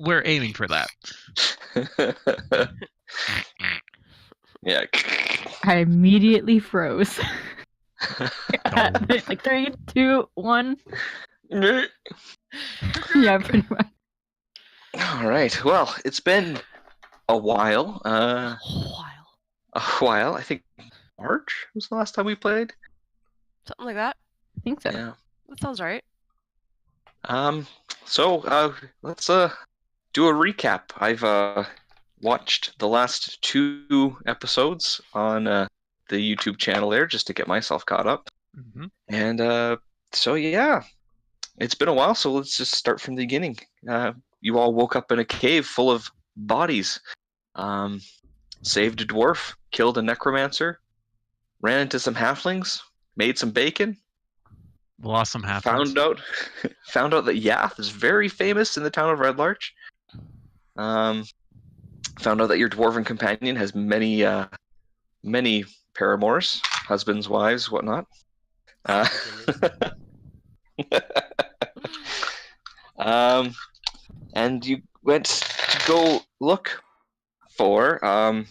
We're aiming for that. Yeah. I immediately froze. No. Like 3, 2, 1. Yeah, pretty much. All right. Well, it's been a while. A while. I think March was the last time we played. Something like that. I think so. Yeah. That sounds right. So let's do a recap. I've watched the last 2 episodes on the YouTube channel there just to get myself caught up. Mm-hmm. And so yeah, it's been a while. So let's just start from the beginning. You all woke up in a cave full of bodies. Saved a dwarf, killed a necromancer, ran into some halflings, made some bacon. Lost some half. Found out that Yath is very famous in the town of Red Larch. Found out that your dwarven companion has many paramours, husbands, wives, whatnot. And you went to go look for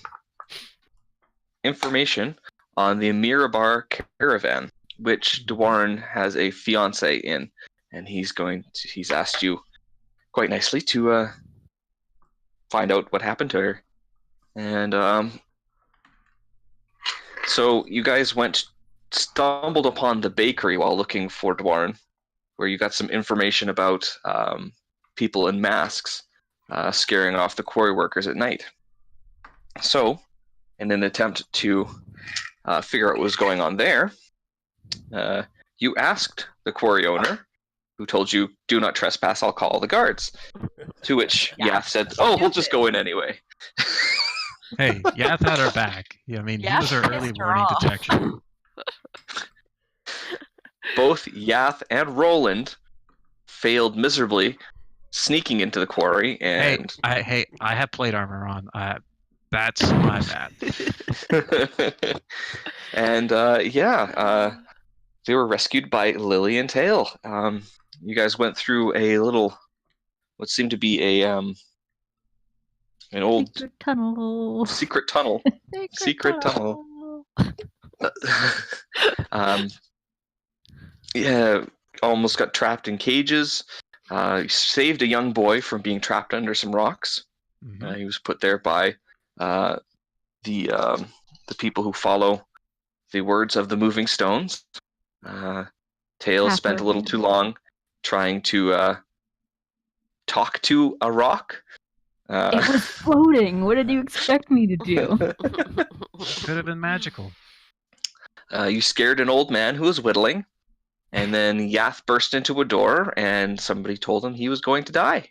information on the Mirabar caravan, which Dwarn has a fiance in, and he's asked you quite nicely to find out what happened to her. And so you guys stumbled upon the bakery while looking for Dwarn, where you got some information about people in masks scaring off the quarry workers at night. So, in an attempt to figure out what was going on there, you asked the quarry owner, who told you, "Do not trespass, I'll call the guards." To which Yath said, "Oh, we'll just go in anyway." Hey, Yath had her back. Yeah, I mean, he was our early warning detection. Both Yath and Roland failed miserably, sneaking into the quarry. And I have plate armor on. That's my bad. And they were rescued by Lily and Tail. You guys went through a little, what seemed to be an old Secret tunnel. Secret tunnel. Secret tunnel. Yeah, almost got trapped in cages. Saved a young boy from being trapped under some rocks. Mm-hmm. He was put there by the people who follow the words of the moving stones. Tail spent a little too long trying to talk to a rock. It was floating. What did you expect me to do? Could have been magical. You scared an old man who was whittling, and then Yath burst into a door, and somebody told him he was going to die.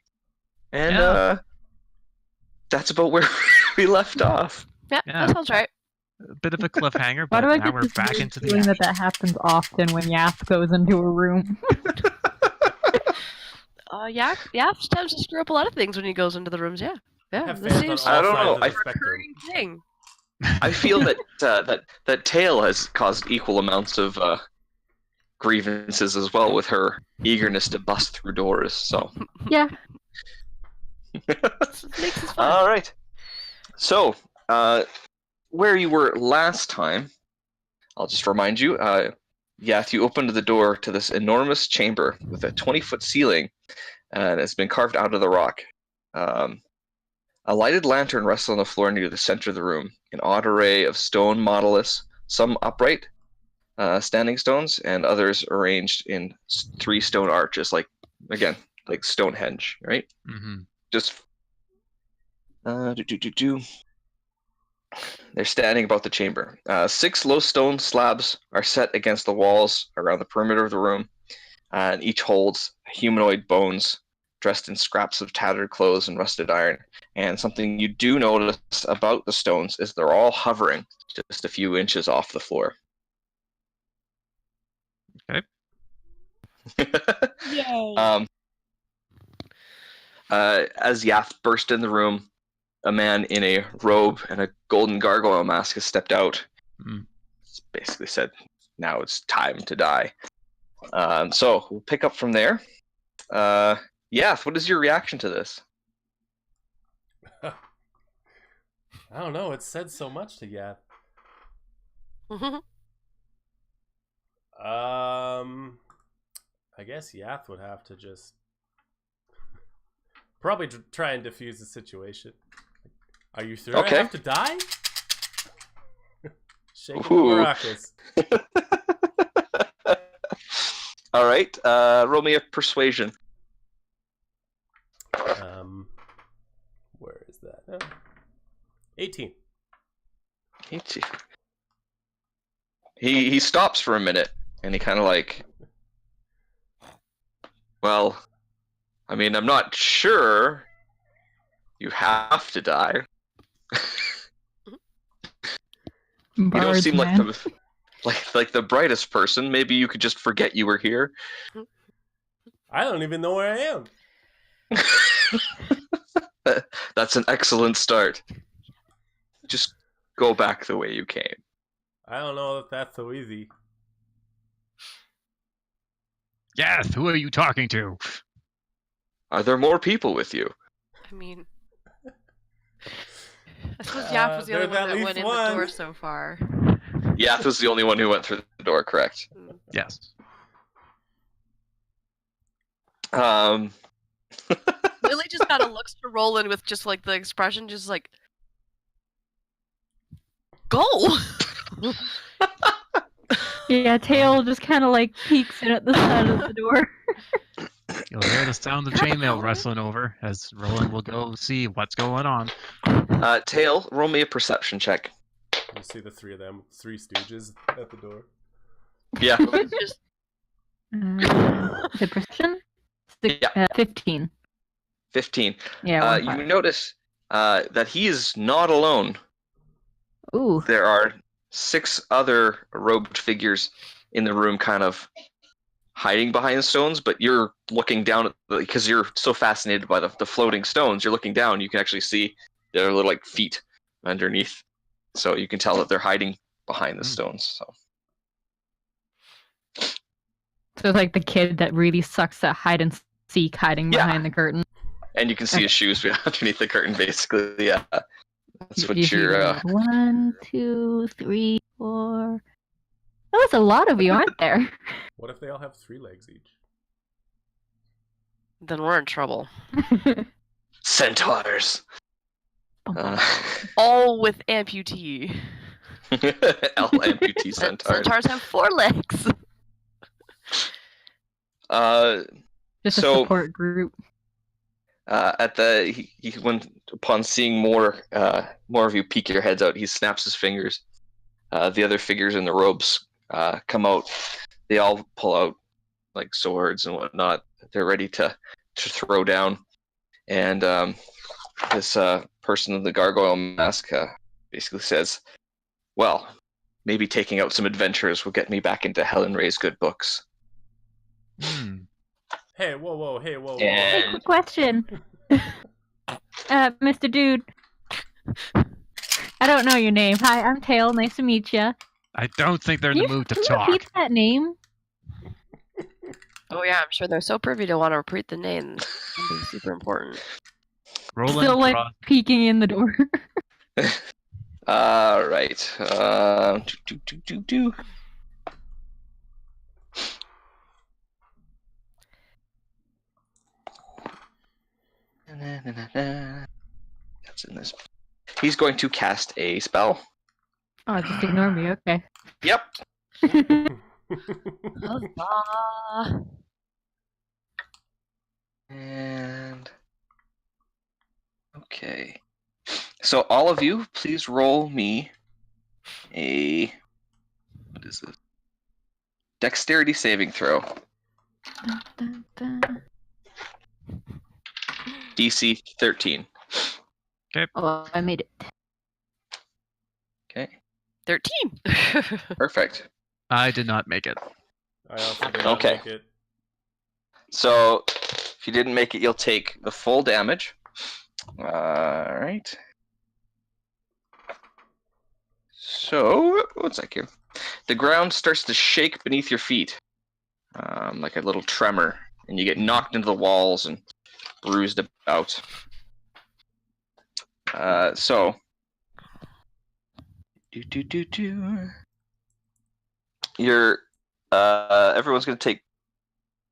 And that's about where we left off. Yeah, that sounds right. A bit of a cliffhanger, Why but do I now get we're this back weird into the feeling action. that happens often when Yath goes into a room? Yath tends to screw up a lot of things when he goes into the rooms. Yeah. This seems I don't know. a recurring thing. I feel that Tail has caused equal amounts of grievances as well with her eagerness to bust through doors. So Yeah. Makes this fun. all right. So where you were last time, I'll just remind you. Yath, you opened the door to this enormous chamber with a 20-foot ceiling, and it's been carved out of the rock. A lighted lantern rests on the floor near the center of the room. An odd array of stone monoliths, some upright, standing stones, and others arranged in 3 stone arches, like Stonehenge, right? Mm-hmm. Just They're standing about the chamber. 6 low stone slabs are set against the walls around the perimeter of the room, and each holds humanoid bones dressed in scraps of tattered clothes and rusted iron. And something you do notice about the stones is they're all hovering just a few inches off the floor. Okay. Yay. As Yath burst in the room, a man in a robe and a golden gargoyle mask has stepped out. It's basically said, now it's time to die. So we'll pick up from there. Yath, what is your reaction to this? I don't know. It said so much to Yath. I guess Yath would have to just probably try and defuse the situation. Are you sure Okay. I have to die? Shaking the Ooh. maracas. All right. Roll me a persuasion. Where is that? 18. He stops for a minute and he kind of like, well, I mean, I'm not sure you have to die. You don't Bards, seem like man. the brightest person. Maybe you could just forget you were here. I don't even know where I am. That's an excellent start. Just go back the way you came. I don't know if that's so easy. Yes, who are you talking to? Are there more people with you? I mean, I suppose Yap was the only there's at one that least went in one. the door so far. Yath was the only one who went through the door, correct? Yes. Um, Lily just kind of looks to Roland with just like the expression, just like, go. Yeah, Tail just kind of like peeks in at the side of the door. You'll hear the sound of chainmail rustling over as Roland will go see what's going on. Tail, roll me a perception check. You see the three of them, three stooges at the door. Yeah. Just, The perception? Yeah. 15. 15. Yeah, You notice that he is not alone. Ooh. There are 6 other robed figures in the room kind of hiding behind the stones, but you're looking down at because you're so fascinated by the floating stones, you're looking down, you can actually see their little like feet underneath. So you can tell that they're hiding behind the stones. So So it's like the kid that really sucks at hide and seek hiding Yeah. behind the curtain. and you can see his shoes underneath the curtain basically. Yeah. That's what You you're 1, 2, 3, 4. Oh, that's a lot of you, aren't there? What if they all have 3 legs each? then we're in trouble. centaurs. All with amputee. L amputee centaurs. Centaurs have 4 legs. Just a So- support group. Upon seeing more of you peek your heads out, he snaps his fingers. The other figures in the robes come out. They all pull out like swords and whatnot. They're ready to throw down. And this person in the gargoyle mask basically says, "Well, maybe taking out some adventurers will get me back into Helen Ray's good books." Hmm. Hey, whoa, hey, whoa. Yeah. Quick question. Mr. Dude. I don't know your name. Hi, I'm Tail. Nice to meet you. I don't think they're in the mood to Can you talk. repeat that name? Oh yeah, I'm sure they're so privy to want to repeat the name. Something super important. Roland Still like cross- peeking in the door. All right. Do. That's in this. He's going to cast a spell. Oh, just ignore me. Okay. Yep. Huzzah. And okay. So all of you, please roll me a what is it? Dexterity saving throw. Dun, dun, dun. DC 13. Oh, I made it. Okay. 13. Perfect. I did not make it. I also did not Okay. make it. So if you didn't make it, you'll take the full damage. All right. So one sec here. The ground starts to shake beneath your feet, like a little tremor, and you get knocked into the walls and bruised about. So. You're. Everyone's gonna take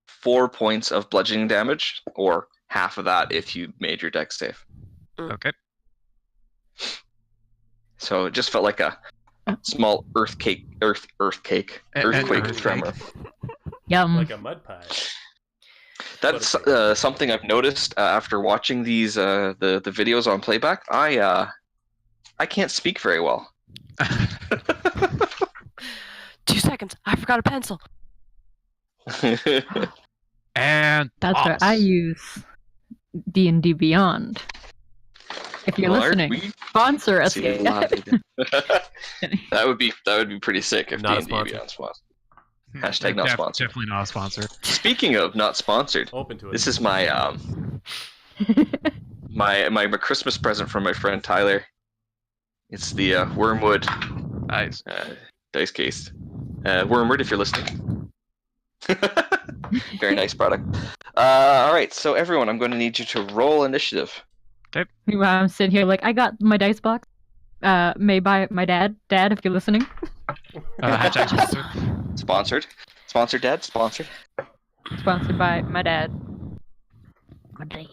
4 points of bludgeoning damage, or half of that if you made your dex save. Okay. So it just felt like a small earthquake tremor. Yum. Like a mud pie. That's something I've noticed after watching these the videos on playback. I can't speak very well. 2 seconds. I forgot a pencil. And That's where I use D&D Beyond. If you're listening, sponsor us. that would be pretty sick if Not a D&D sponsor. Beyond sponsored. Hashtag not sponsored. Definitely not sponsored. Speaking of not sponsored, Open to it. this is my my Christmas present from my friend Tyler. It's the Wormwood Nice. dice case. Wormwood, if you're listening. Very nice product. All right, so everyone, I'm going to need you to roll initiative. Meanwhile, I'm sitting here like, I got my dice box. Made by my dad. Dad, if you're listening. Hashtag sponsored. Sponsored, Dad. Sponsored. Sponsored by my dad. My dad.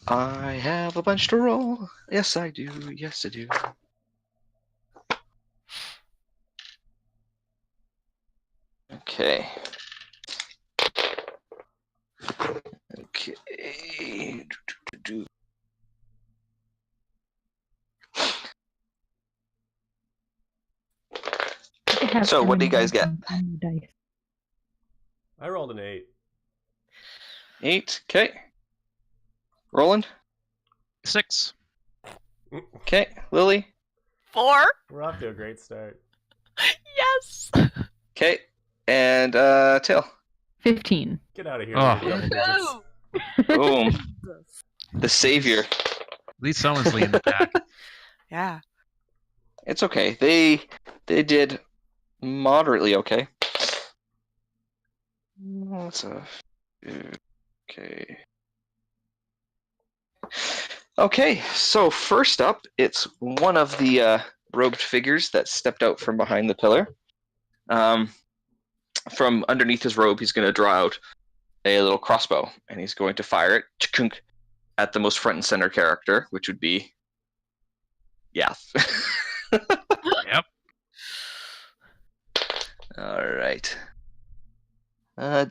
I have a bunch to roll. Yes, I do. Yes, I do. Okay. Okay. So, what do you guys get? Dice. I rolled an 8. 8. Okay. Roland. 6. Okay. Lily. 4. We're off to a great start. Yes. Okay. And Tail. 15. Get out of here. Oh. with your double digits. Boom. The savior. At least someone's leading the pack. Yeah. It's okay. They did moderately okay. So, okay. Okay, so first up, it's one of the robed figures that stepped out from behind the pillar. From underneath his robe, he's going to draw out a little crossbow, and he's going to fire it at the most front and center character, which would be Yath. Yep. All right.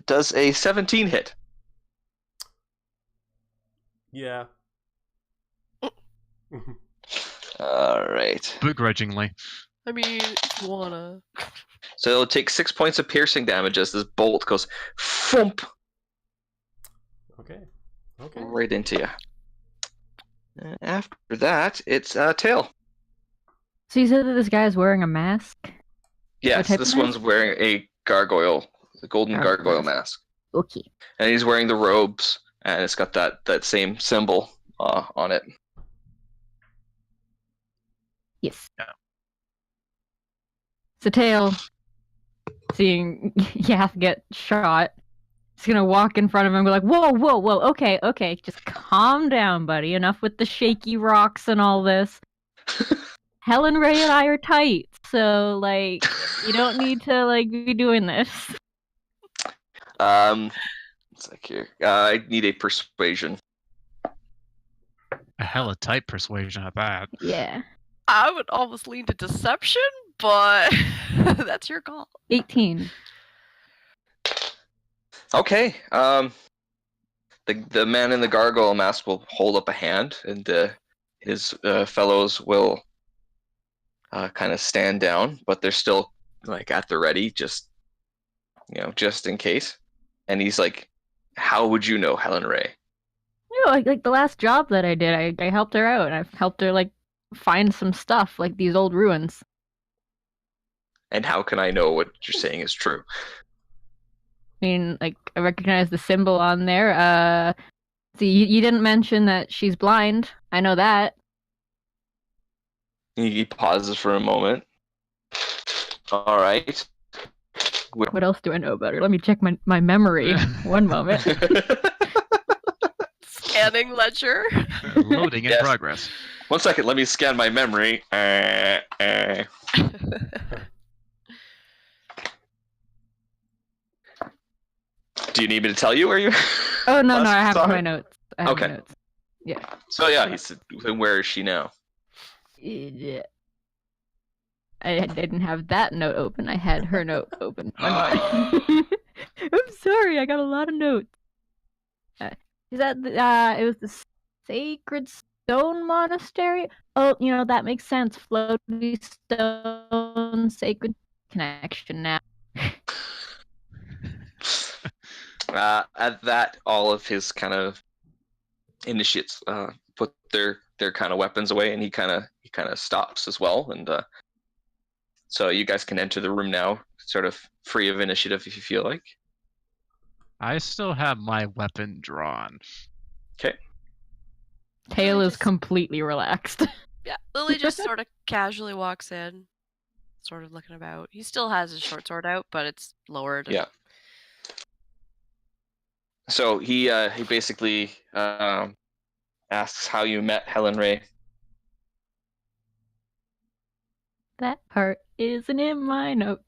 Does a 17 hit? Yeah. All right. Begrudgingly. I mean, if you wanna. So it'll take 6 points of piercing damage as this bolt goes thump Okay. Okay. right into you. After that, it's Tail. So you said that this guy is wearing a mask? Yes, type this of one's wearing a gargoyle, the golden gargoyle mask. Okay. And he's wearing the robes, and it's got that same symbol on it. Yes. Yeah. So Tail, seeing Yath get shot, he's gonna walk in front of him and be like, whoa, whoa, whoa, okay, just calm down, buddy. Enough with the shaky rocks and all this. Helen Ray and I are tight, so, like, you don't need to, like, be doing this. It's like here. I need a persuasion. A hella tight persuasion at that. Yeah. I would almost lean to deception, but that's your call. 18. Okay. The man in the gargoyle mask will hold up a hand, and his fellows will kind of stand down, but they're still like at the ready, just in case. And he's like, "How would you know Helen Ray?" You know, like the last job that I did, I helped her out. I helped her, like, find some stuff, like these old ruins. And how can I know what you're saying is true? I mean, like, I recognize the symbol on there. See, you didn't mention that she's blind. I know that. He pauses for a moment. All right. What else do I know about her? Let me check my memory. One moment. Scanning ledger. Loading in Yes. progress. 1 second, let me scan my memory. Do you need me to tell you where you? Oh no, last I have saw my her? notes. I have Okay. my notes. Yeah. So yeah, he said, where is she now? Yeah. I didn't have that note open. I had her note open. One moment. I'm sorry. I got a lot of notes. Is that it was the Sacred Stone Monastery? Oh, that makes sense. Floaty Stone, Sacred Connection now. At that, all of his kind of initiates put their kind of weapons away, and he kind of stops as well, and so you guys can enter the room now, sort of free of initiative if you feel like. I still have my weapon drawn. Okay. Tail is Just- completely relaxed. Yeah, Lily just sort of casually walks in, sort of looking about. He still has his short sword out, but it's lowered. Yeah. So he basically asks how you met Helen Ray. That part isn't in my note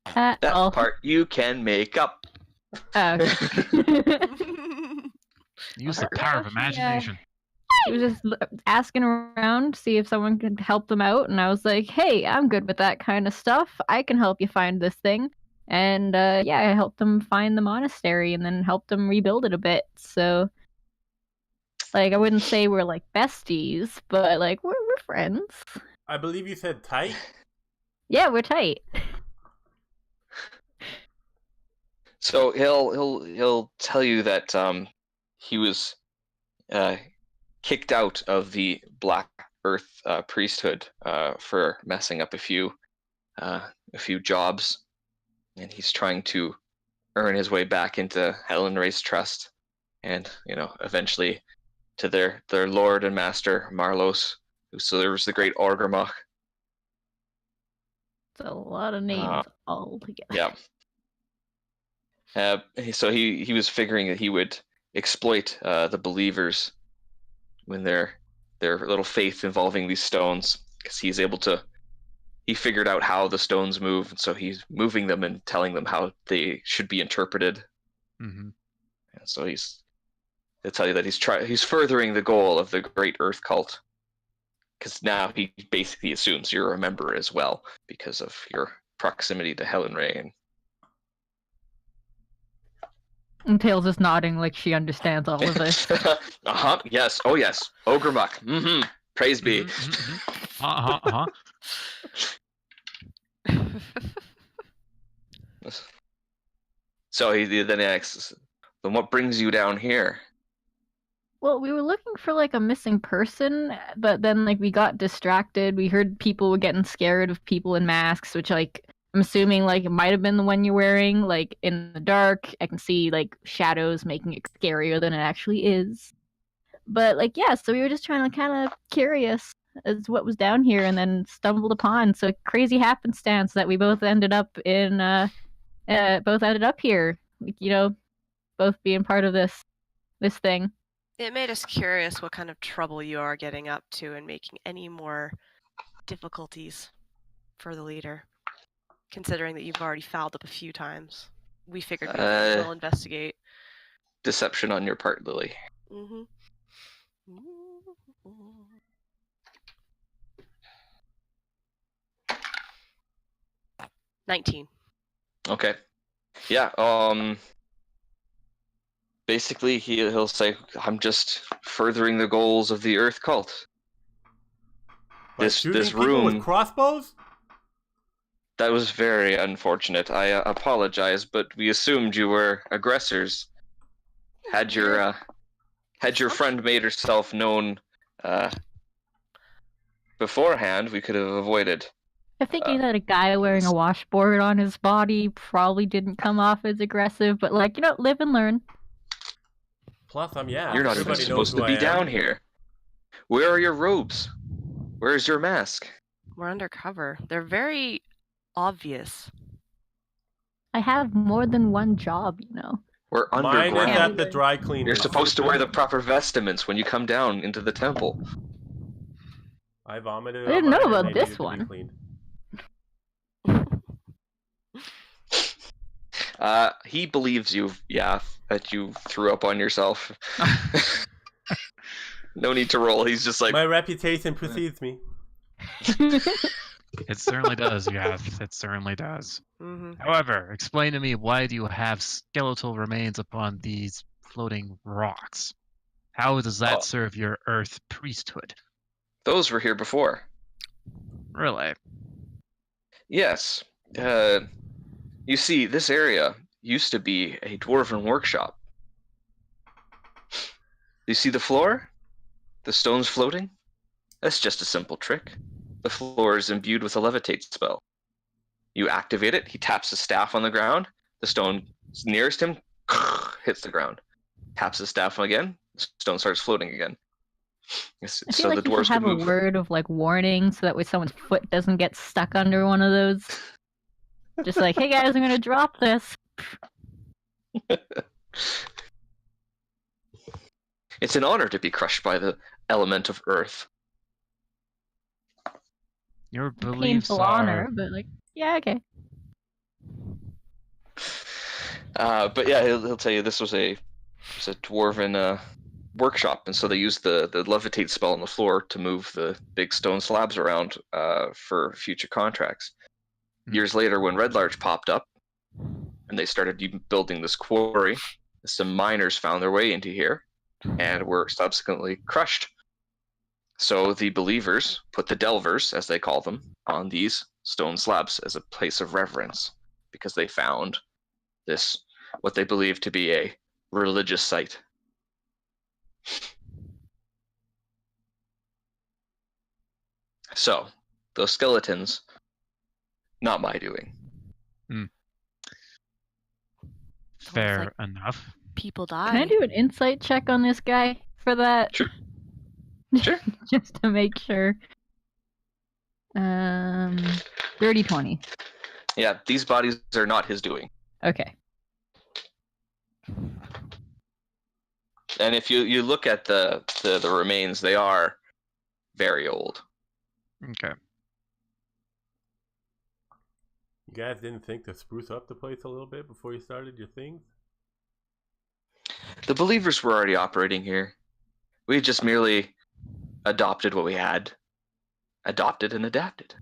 at That all. part you can make up. Oh, okay. Use the power of imagination. He was just asking around, see if someone could help them out, and I was like, "Hey, I'm good with that kind of stuff. I can help you find this thing." And I helped them find the monastery, and then helped them rebuild it a bit. So, I wouldn't say we're like besties, but we're friends. I believe you said tight. Yeah, we're tight. So he'll tell you that he was kicked out of the Black Earth priesthood for messing up a few jobs, and he's trying to earn his way back into Helen Ray's trust, and eventually to their lord and master Marlos, who serves the great Orgrimmar. It's a lot of names all together. Yeah. So he was figuring that he would exploit the believers when their little faith involving these stones, because he figured out how the stones move, and so he's moving them and telling them how they should be interpreted. Mm-hmm. And so they'll tell you that he's furthering the goal of the Great Earth Cult, because now he basically assumes you're a member as well because of your proximity to Helen Ray. And Tails is nodding like she understands all of this. Uh-huh. Yes. Oh, yes. Orgrimmar. Mm-hmm. Praise be. Uh-huh. So he then asks, then what brings you down here? Well, we were looking for a missing person, but then we got distracted. We heard people were getting scared of people in masks, which I'm assuming it might have been the one you're wearing. In the dark, I can see shadows making it scarier than it actually is. But so we were just trying to kind of curious as what was down here, and then stumbled upon crazy happenstance that we both ended up in here. Both being part of this thing. It made us curious what kind of trouble you are getting up to and making any more difficulties for the leader, considering that you've already fouled up a few times. We figured we'll investigate. Deception on your part, Lily. Mm-hmm. 19. Okay. Yeah. Basically, he'll say, "I'm just furthering the goals of the Earth Cult." By This shooting people room. with crossbows? That was very unfortunate. I apologize, but we assumed you were aggressors. Had your friend made herself known beforehand, we could have avoided. I think that a guy wearing a washboard on his body probably didn't come off as aggressive, but live and learn. Plus, yeah. You're not even everybody knows supposed who to be I am. down here. Where are your robes? Where's your mask? We're undercover. They're very obvious. I have more than one job, you know. We're Mine is underground. at the dry cleaners. You're supposed to wear the proper vestments when you come down into the temple. I vomited. I didn't on know mine and about they this needed to be one. cleaned. He believes you, that you threw up on yourself. No need to roll. He's just like, My reputation precedes me. It certainly does, Yath. It certainly does. Mm-hmm. However, explain to me, why do you have skeletal remains upon these floating rocks? How does that Oh. serve your Earth priesthood? those were here before. Really? Yes. You see, this area used to be a dwarven workshop. You see the floor? The stones floating? That's just a simple trick. The floor is imbued with a levitate spell. You activate it, he taps his staff on the ground, the stone nearest him hits the ground. Taps his staff again, the stone starts floating again. I So feel like the you dwarves should have could a move. word of like warning so that way someone's foot doesn't get stuck under one of those. Just like, hey guys, I'm gonna drop this. It's an honor to be crushed by the element of earth. Your beliefs Painful are... honor, but like, yeah, okay. But yeah, he'll tell you this was a dwarven workshop, and so they used the levitate spell on the floor to move the big stone slabs around for future contracts. Years later, when Red Larch popped up, and they started building this quarry, some miners found their way into here, and were subsequently crushed. So the believers put the delvers, as they call them, on these stone slabs as a place of reverence, because they found this, what they believed to be a religious site. So, those skeletons, not my doing. Fair like- enough. People die. Can I do an insight check on this guy for that? Sure. Sure. Just to make sure. 30-20. Yeah, these bodies are not his doing. Okay. And if you look at the remains, they are very old. Okay. You guys didn't think to spruce up the place a little bit before you started your things? The believers were already operating here. We just merely adopted what we had. Adopted and adapted.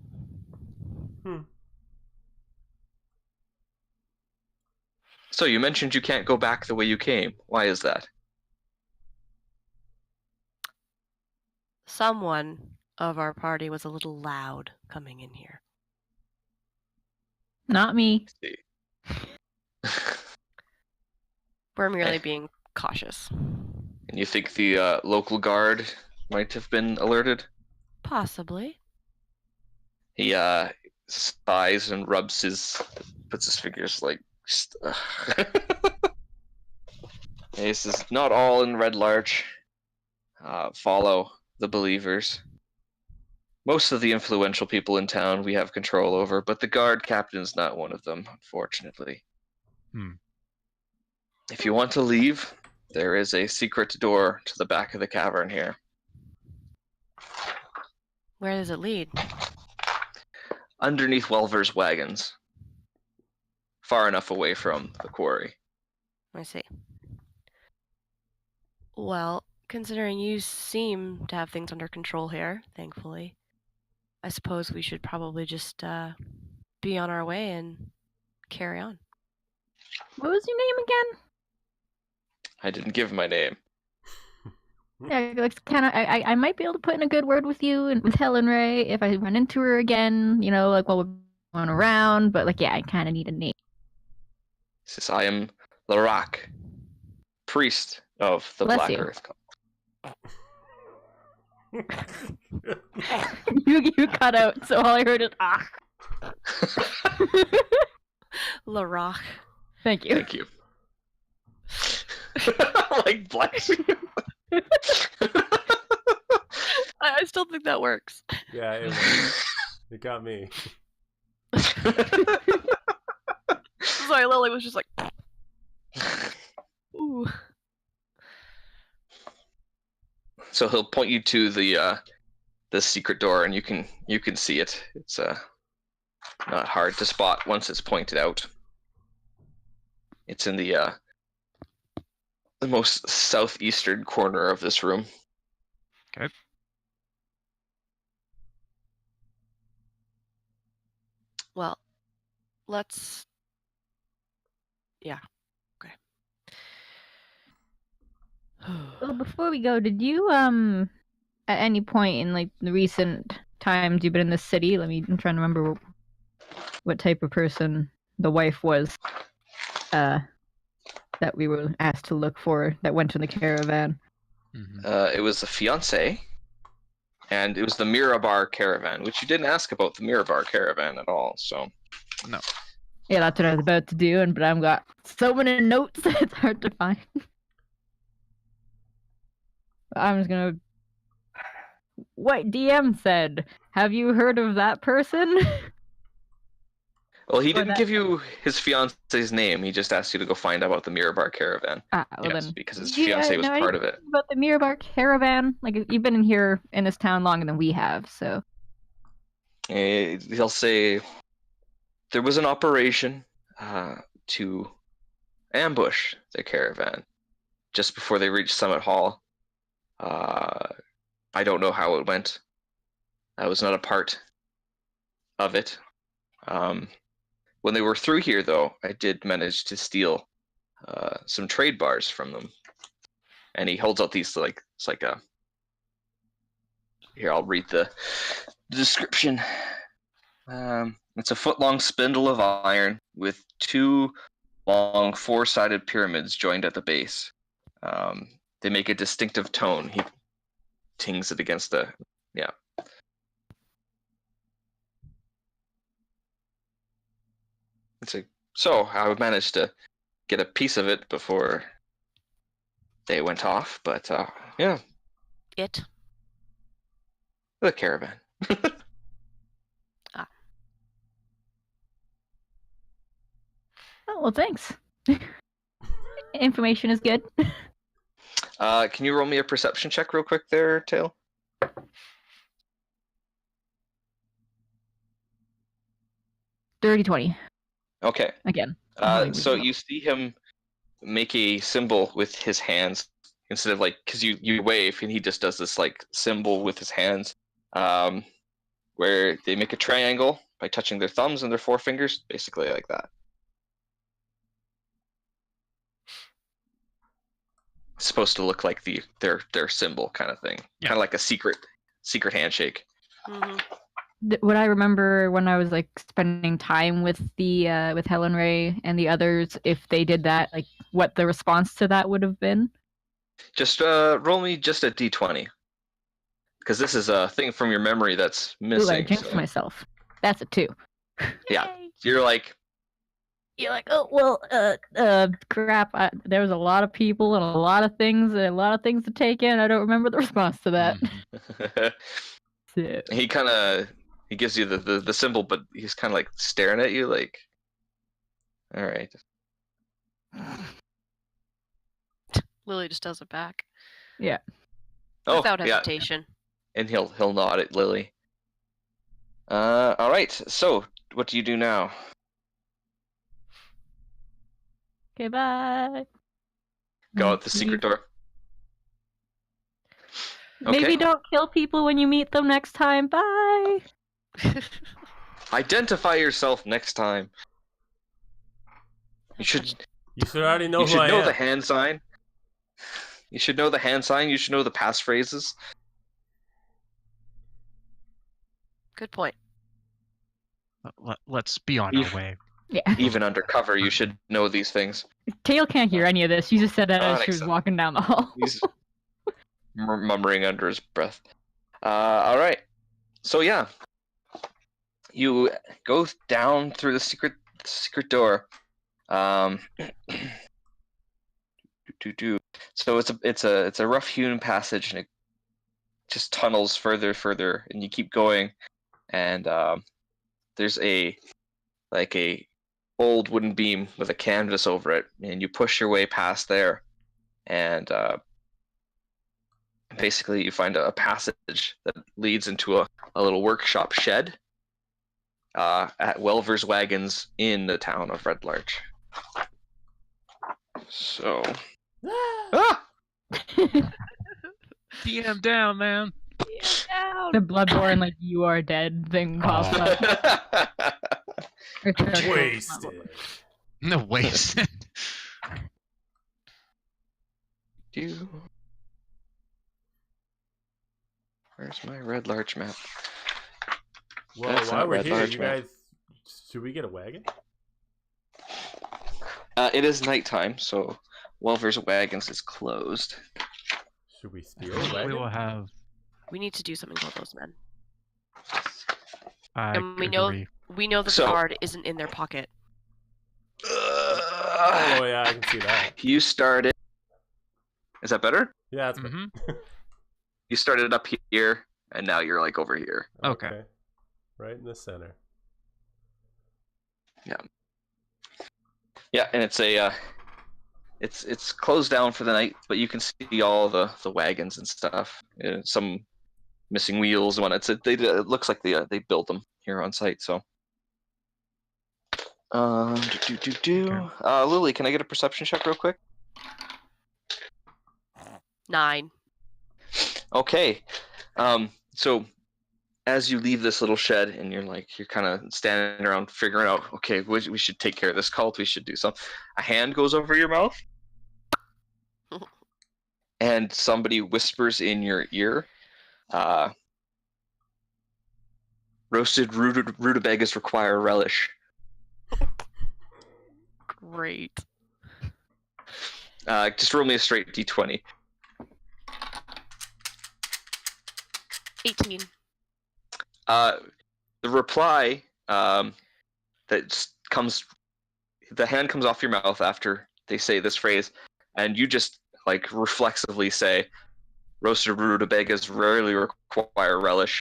So you mentioned you can't go back the way you came. Why is that? Someone of our party was a little loud coming in here. Not me. We're merely being cautious. And you think the local guard might have been alerted? Possibly. He sighs and puts his fingers like. He says, "Not all in Red Larch follow the believers. Most of the influential people in town we have control over, but the guard captain's not one of them, unfortunately. If you want to leave, there is a secret door to the back of the cavern here. Where does it lead? Underneath Welver's wagons. Far enough away from the quarry." I see. Well, considering you seem to have things under control here, thankfully, I suppose we should probably just be on our way and carry on. What was your name again? I didn't give my name. Yeah, like kind of. I might be able to put in a good word with you and with Helen Ray if I run into her again. You know, like while we're going around. But like, yeah, I kind of need a name. He says, "I am Larak, priest of the Bless Black you. Earth." you cut out, so all I heard is ah. Laroch. Thank you. Thank you. Like, bless you. I still think that works. Yeah, it worked. It got me. Sorry, Lily was just like, ooh. So he'll point you to the secret door, and you can see it. It's not hard to spot once it's pointed out. It's in the most southeastern corner of this room. Okay. Well, let's. Yeah. Okay. Well, before we go, did you at any point in like the recent times you've been in the city? I'm trying to remember what type of person the wife was that we were asked to look for that went in the caravan. Mhm. It was the fiance, and it was the Mirabar caravan, which you didn't ask about the Mirabar caravan at all. So No. Yeah, that's what I was about to do, but I've got so many notes that it's hard to find. I'm just gonna. What DM said? Have you heard of that person? well, he Or didn't that- give you his fiance's name. He just asked you to go find out about the Mirabar caravan. Well Yes, then. because his Do you fiance was know part of it. anything about the Mirabar caravan? Like you've been in here in this town longer than we have, so. He'll say there was an operation to ambush the caravan just before they reached Summit Hall. I don't know how it went. I was not a part of it. When they were through here, though, I did manage to steal some trade bars from them. And he holds out these it's like a. Here, I'll read the description. It's a foot-long spindle of iron with 2 long 4-sided pyramids joined at the base. They make a distinctive tone. He tings it against the. Yeah. So I managed to get a piece of it before they went off, but yeah, It. the caravan. Oh well, thanks. Information is good. Can you roll me a perception check real quick there, Tail? Dirty 20 Okay. again. So you see him make a symbol with his hands instead of because you wave and he just does this symbol with his hands, where they make a triangle by touching their thumbs and their forefingers, basically like that. It's supposed to look like their symbol kind of thing, Yeah. kind of like a secret handshake. Mm-hmm. What I remember when I was spending time with the with Helen Ray and the others, if they did that, what the response to that would have been. Just roll me just a d20, because this is a thing from your memory that's Ooh, I missing. jinxed So, myself. That's a 2. Yeah. Yay. you're like, Oh well, crap. There was a lot of people and a lot of things to take in. I don't remember the response to that. Mhm. So, he gives you the symbol, but he's kind of staring at you all right. Lily just does it back Oh, without yeah, hesitation. and he'll nod at Lily. All right. So, what do you do now? okay, bye. Go out the secret door. Maybe Okay. don't kill people when you meet them next time. Bye. Identify yourself next time. You should already know you who should I know am. the hand sign. You should know the hand sign. You should know the passphrases. Good point. Let's be on Eve- our way. Yeah. Even undercover, you should know these things. Tail can't hear any of this. She just said that I as think she was so. walking down the hall. He's murmuring under his breath. All right. So yeah, you go down through the secret door. So it's a rough hewn passage, and it just tunnels further, and you keep going, and there's a old wooden beam with a canvas over it, and you push your way past there, and basically you find a passage that leads into a little workshop shed at Welver's Wagons in the town of Red Larch. So, ah! DM down, man. The Bloodborne, like, you are dead thing pops up. Or Charcoal. Wasted. No wasted. Where's my Red Larch map? Well, That's while not we're Red here, Larch, you man. guys, should we get a wagon? It is nighttime, so Welver's Wagons is closed. Should we steal a wagon? We will have. We need to do something about those men. I And we know agree. that So- the card isn't in their pocket. Oh yeah, I can see that. You started. Is that better? Yeah, that's good. Mhm. You started up here, and now you're like over here. Okay. Right in the center. Yeah, and it's a it's closed down for the night, but you can see all the wagons and stuff. Some missing wheels and whatnot. It looks like they built them here on site. So, Lily, can I get a perception check real quick? 9. Okay. So as you leave this little shed and you're kind of standing around figuring out, okay, we should take care of this cult. We should do something. A hand goes over your mouth, and somebody whispers in your ear, "Roasted rutabagas require relish." Great. Just roll me a straight d20. 18. The reply the hand comes off your mouth after they say this phrase, and you just like reflexively say, "Roasted rutabagas rarely require relish."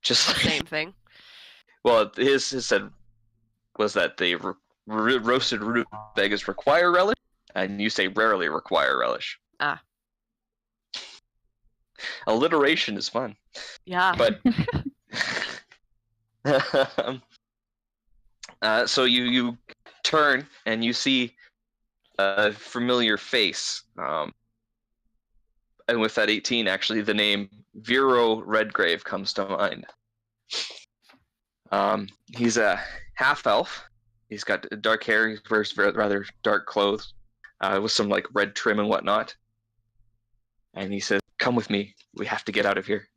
Just The like, same thing. well, his said was that they roasted rutabagas require relish, and you say rarely require relish. Ah. Alliteration is fun. Yeah. But so you turn and you see a familiar face, and with that 18, actually, the name Vero Redgrave comes to mind. He's a half elf. He's got dark hair. He wears rather dark clothes, with some like red trim and whatnot. And he says, "Come with me. We have to get out of here."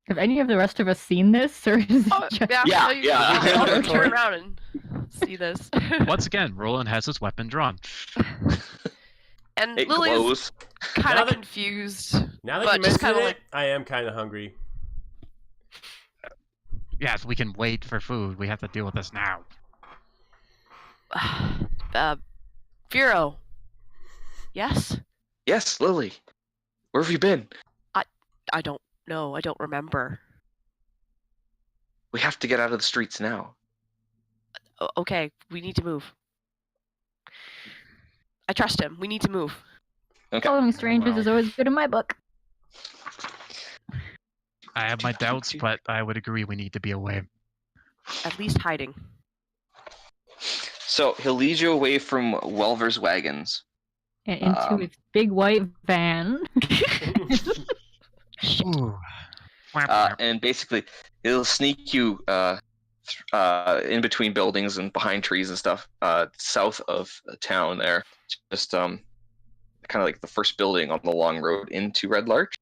Have any of the rest of us seen this, or is it Oh, just... Yeah, no, you- yeah. I'll go turn around and see this. Once again, Roland has his weapon drawn. And It Lily's glows. kind Now of that- confused. Now that But you just mention kinda it, like- I am kind of hungry. Yes, we can wait for food. We have to deal with this now. Vero. Yes? Yes, Lily. Where have you been? I don't know. I don't remember. We have to get out of the streets now. Okay, we need to move. I trust him. We need to move. Okay. Following strangers is always good in my book. I have my doubts, but I would agree we need to be away. At least hiding. So he'll lead you away from Welver's Wagons. And into its big white van. Ooh. And basically, it'll sneak you in between buildings and behind trees and stuff, south of town there. Just kind of like the first building on the long road into Red Larch.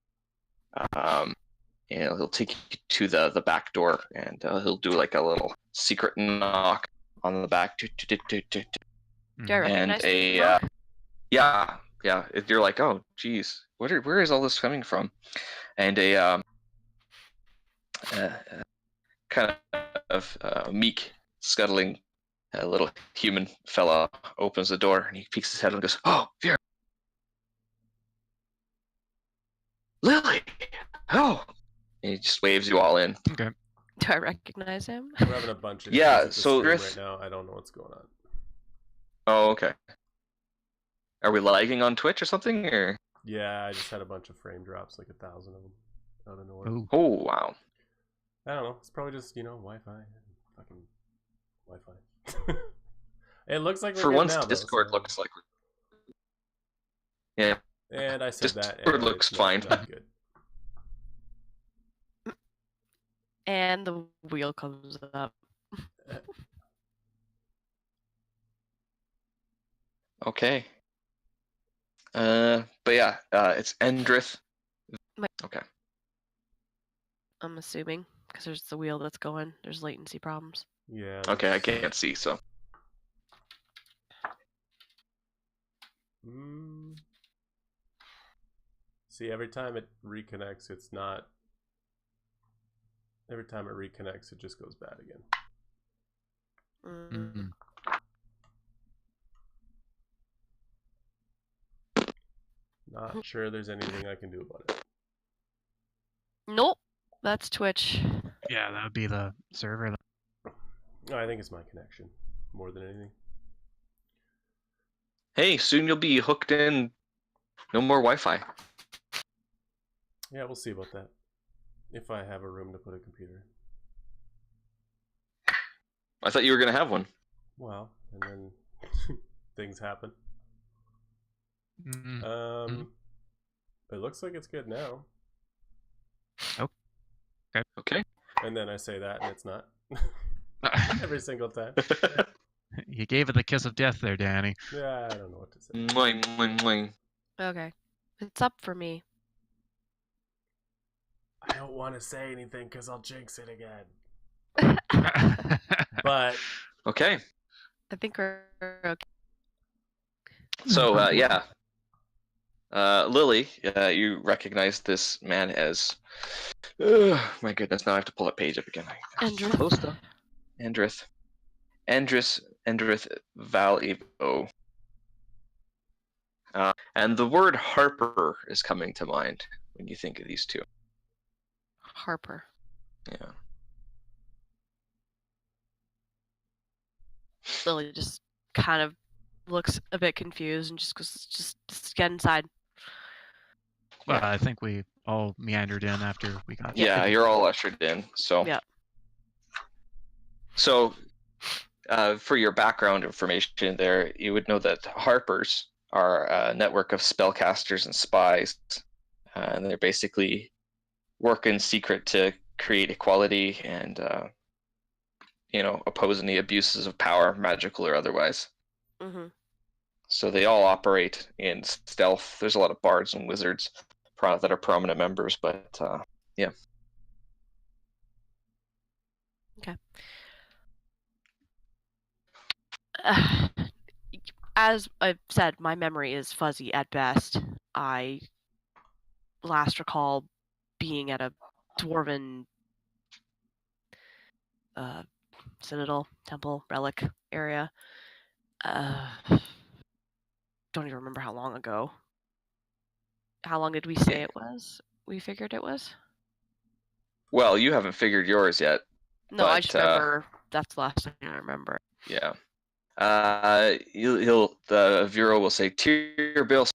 And he'll take you to the back door, and he'll do like a little secret knock on the back. Do I And recognize the yeah. You're like, oh, geez, where is all this coming from? And a kind of meek, scuttling little human fella opens the door, and he peeks his head and goes, "Oh, Vera, Lily, oh!" He just waves you all in. Okay. Do I recognize him? We're having a bunch of Yeah, issues with the so stream Griff- right now. I don't know what's going on. Oh, okay. Are we lagging on Twitch or something? Or Yeah, I just had a bunch of frame drops, like 1,000 of them, out of nowhere. Ooh. oh wow. I don't know. It's probably just Wi-Fi, fucking Wi-Fi. It looks like we're For good once, now, though, Discord so- looks like. Yeah. And I said that. Discord and looks it's not fine. that good. And the wheel comes up. Okay. But yeah, it's Endrith. Okay. I'm assuming because there's the wheel that's going. There's latency problems. Yeah. Okay, I that's- can't see, so. See, every time it reconnects, it's not. Every time it reconnects, it just goes bad again. Mm. Not sure there's anything I can do about it. Nope, that's Twitch. Yeah, that would be the server. No, I think it's my connection more than anything. Hey, soon you'll be hooked in. No more Wi-Fi. Yeah, we'll see about that. If I have a room to put a computer. I thought you were gonna have one. Well, and then things happen. Mm. It looks like it's good now. Okay. And then I say that, and it's not. Every single time. You gave it the kiss of death there, Danny. Yeah, I don't know what to say. Mwing, mwing, mwing. Okay, it's up for me. I don't want to say anything because I'll jinx it again. But Okay. I think we're okay. So yeah. Lily, you recognize this man as. My goodness! Now I have to pull that page up again. Endrith. Close up. Endrith Val Evo. And the word Harper is coming to mind when you think of these two. Harper. Yeah. Lily just kind of looks a bit confused and just goes, just get inside. Well, I think we all meandered in after we got. Yeah, you're all ushered in. So. Yeah. So, for your background information, there you would know that Harpers are a network of spellcasters and spies, and they're basically work in secret to create equality and oppose any abuses of power, magical or otherwise. Mm-hmm. So they all operate in stealth. There's a lot of bards and wizards that are prominent members, but yeah. Okay. As I've said, my memory is fuzzy at best. I last recall being at a dwarven citadel, temple, relic area. Don't even remember how long ago. How long did we say it was? We figured it was? Well, you haven't figured yours yet. No, I But, just remember that's the last thing I remember. Yeah. The Vero will say, Tyr Bill,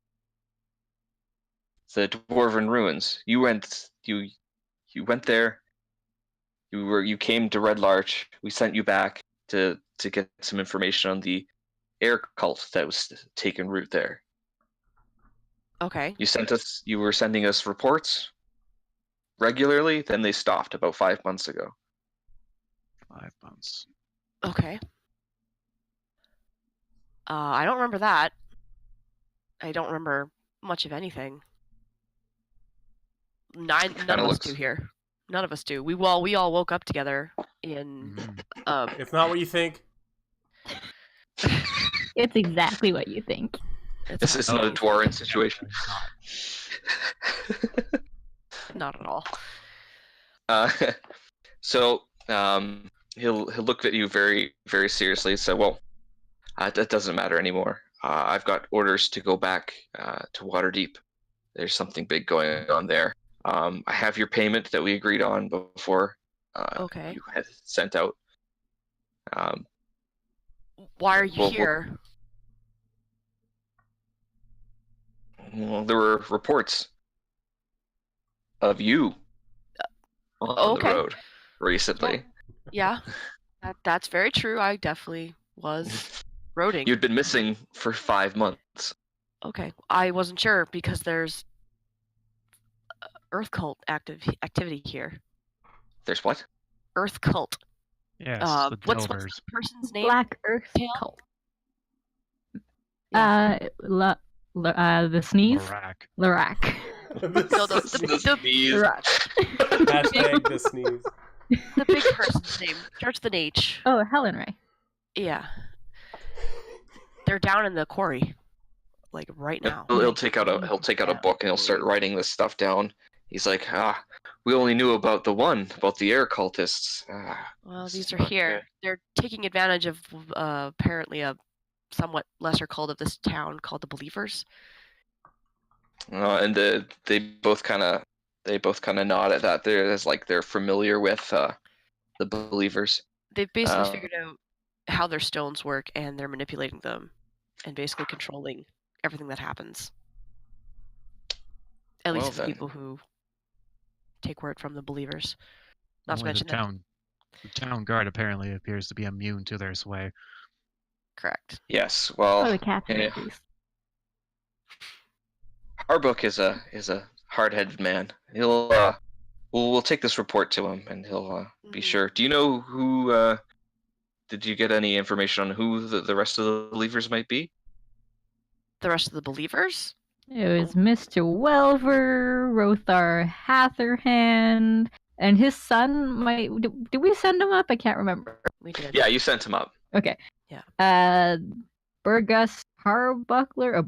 the Dwarven Ruins. You went there. You came to Red Larch. We sent you back to get some information on the air cult that was taking root there. Okay. You were sending us reports regularly, then they stopped about 5 months ago. 5 months. Okay. I don't remember that. I don't remember much of anything. None of us do here. None of us do. We all woke up together in it's not what you think. It's exactly what you think. This is not a Dwarven situation. Not at all. So he'll look at you very, very seriously and say, well, that doesn't matter anymore. I've got orders to go back to Waterdeep. There's something big going on there. I have your payment that we agreed on before. Okay. You had sent out. Why are you Well, here? Well, there were reports of you on the okay. road recently. Yeah, that's very true. I definitely was roading. You'd been missing for 5 months. Okay, I wasn't sure because there's Earth cult activity here. There's what? Earth cult. Yes, the What's Delvers. the person's name? Black Earth Pale? cult. Yeah. The sneeze. Lorak. Lorak. No, the Sneeze. Lorak. Hashtag the sneeze. the big person's name starts with an H. Oh, Helen Ray. Yeah. They're down in the quarry, like right now. He'll take out a book and he'll start writing this stuff down. He's like, we only knew about the one, about the air cultists. Well, this these is are not here. good. They're taking advantage of apparently a somewhat lesser cult of this town called the Believers. And they both kind of nod at that. They're familiar with the Believers. They've basically figured out how their stones work, and they're manipulating them, and basically controlling everything that happens. At least Well, for the then. people who take word from the Believers. Not to Only mention that. the town guard apparently appears to be immune to their sway. Correct. Yes. Well, Oh, the captain. yeah. At least. Harbook is a hard-headed man. He'll we'll take this report to him, and he'll be Mhm. sure. Do you know who? Did you get any information on who the rest of the believers might be? The rest of the Believers? It was Mr. Welver, Rothar Hatherhand, and his son. Did we send him up? I can't remember. We did. Yeah, you sent him up. Okay. Yeah. Burgust Harbuckler,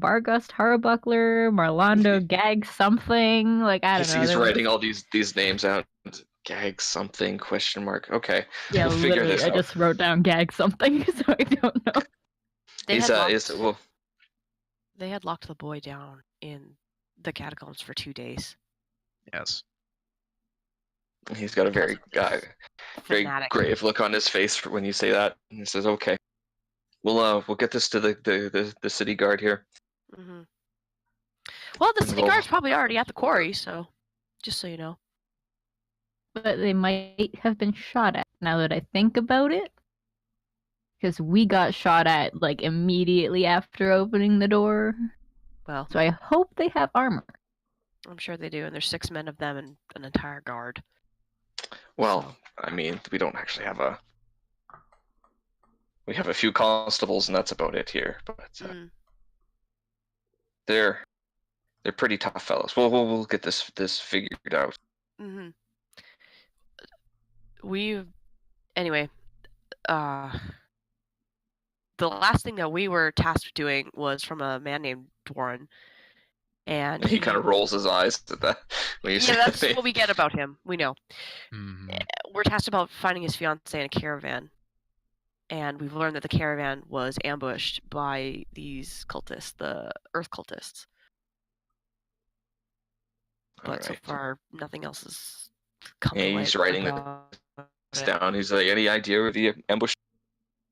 Marlondo Gag something. Like I don't know. He's there was- writing all these names out. Gag something ? Okay. Yeah, We'll figure literally, this I out. just wrote down Gag something, so I don't know. They He's had, well, they had locked the boy down in the catacombs for 2 days. Yes. he's got a very Fanatic. grave look on his face when you say that. And he says, "Okay, we'll get this to the city guard here." Hmm. Well, the And city we'll- guard's probably already at the quarry, so just so you know. But they might have been shot at. Now that I think about it, because we got shot at like immediately after opening the door. Well, So I hope they have armor. I'm sure they do, and there's 6 men of them and an entire guard. Well, So- I mean, we don't actually have a. We have a few constables, and that's about it here. But Mm. they're pretty tough fellows. We'll get this figured out. Hmm. Anyway, the last thing that we were tasked with doing was from a man named Dwarren, and He kind of rolls his eyes at that when you say yeah, that's that. what we get about him. We know. Mhm. We're tasked about finding his fiancée in a caravan, and we've learned that the caravan was ambushed by these cultists, the Earth cultists. But so Alright. far, nothing else has come. Yeah, to he's light writing about It's it. down. He's like, any idea where the ambush?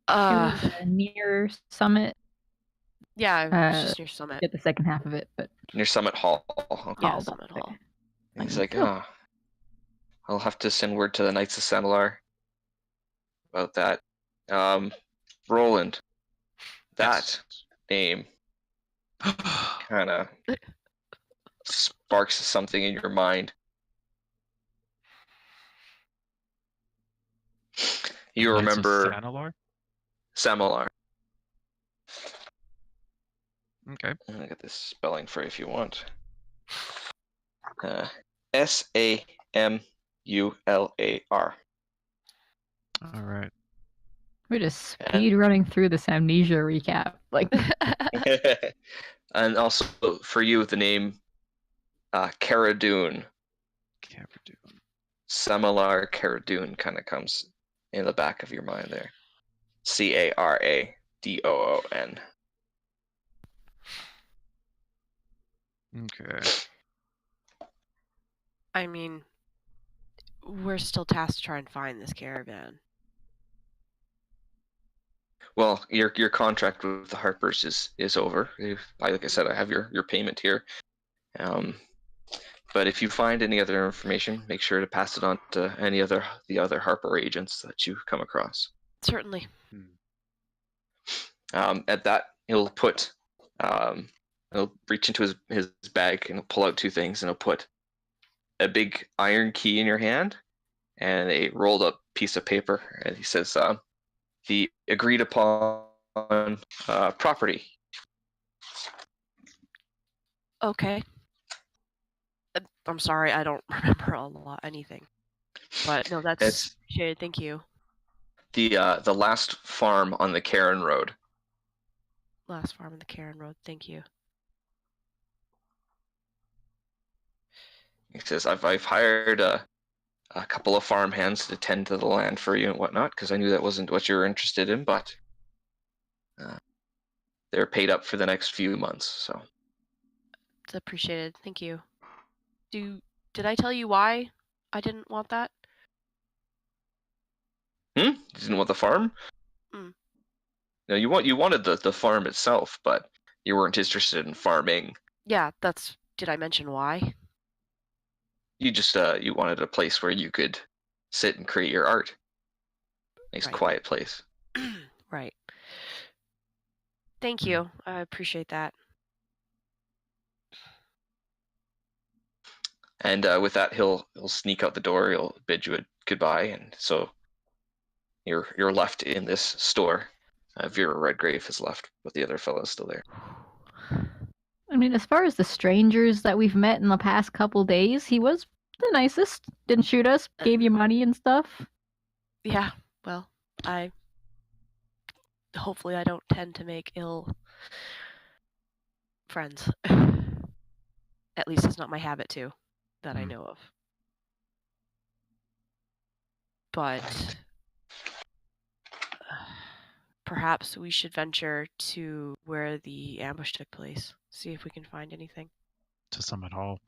It was near Summit. Yeah, it's just near Summit. Get the second half of it, but Near Summit Hall. Okay. Yeah, Hall, Summit that's it. Hall. And he's like, I'll have to send word to the Knights of Samalar about that. Roland, that name kind of sparks something in your mind. You Knights of remember Sanalar? Samalar. Okay. I'll get this spelling for you if you want. Samular. All right. we're just speed running through this amnesia recap. Like, And also for you, the name Cara Dune. Caverdoon. Samalar Cara Dune kind of comes in the back of your mind there. Caradoon. Okay. I mean, we're still tasked to try and find this caravan. Well, your contract with the Harpers is over. Like I said, I have your payment here. But if you find any other information, make sure to pass it on to the other Harper agents that you come across. Certainly. At that, he'll reach into his bag and he'll pull out two things, and he'll put a big iron key in your hand and a rolled up piece of paper, and he says, the agreed upon property. Okay. I'm sorry, I don't remember anything. But no, that's appreciated. Thank you. The last farm on the Karen Road. Last farm on the Karen Road. Thank you. He says, I've hired a couple of farmhands to tend to the land for you and whatnot, because I knew that wasn't what you were interested in, but they're paid up for the next few months, so. It's appreciated. Thank you. Did I tell you why I didn't want that? You didn't want the farm? No, you wanted the farm itself, but you weren't interested in farming. Yeah, did I mention why? You just you wanted a place where you could sit and create your art. Nice Right. quiet place. Right. Thank you. I appreciate that. And with that, he'll sneak out the door. He'll bid you a goodbye, and so you're left in this store. Vera Redgrave is left, but the other fellow's still there. I mean, as far as the strangers that we've met in the past couple days, he was the nicest. Didn't shoot us, gave you money and stuff. Yeah, well, hopefully I don't tend to make ill friends. At least it's not my habit to, that I know of. But perhaps we should venture to where the ambush took place. See if we can find anything. To Summit Hall.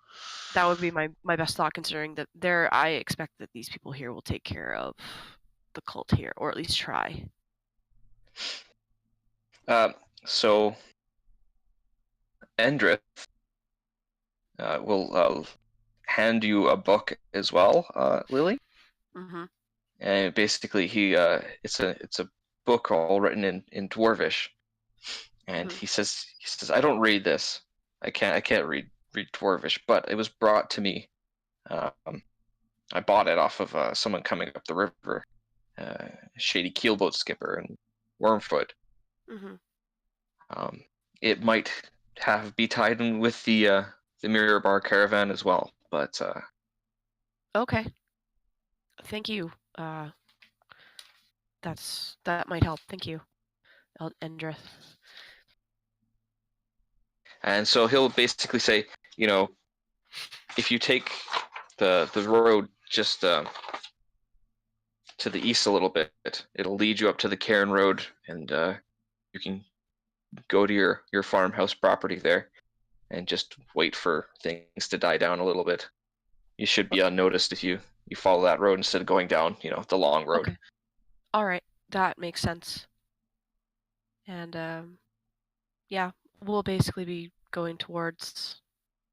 That would be my best thought, considering that I expect that these people here will take care of the cult here, or at least try. So Endrith will hand you a book as well, Lily. Mm-hmm. And basically, it's a book all written in Dwarvish, and he says I don't read this. I can't read Dwarvish, but it was brought to me. I bought it off of someone coming up the river, shady keelboat skipper and Wormfoot. Mm-hmm. It might be tied in with the Mirror Bar caravan as well, but Okay. Thank you. That might help. Thank you, Endrith. And so he'll basically say, if you take the road just to the east a little bit, it'll lead you up to the Cairn Road, and you can go to your farmhouse property there and just wait for things to die down a little bit. You should be unnoticed if you follow that road instead of going down, the long road. Okay. All right, that makes sense. And yeah, we'll basically be going towards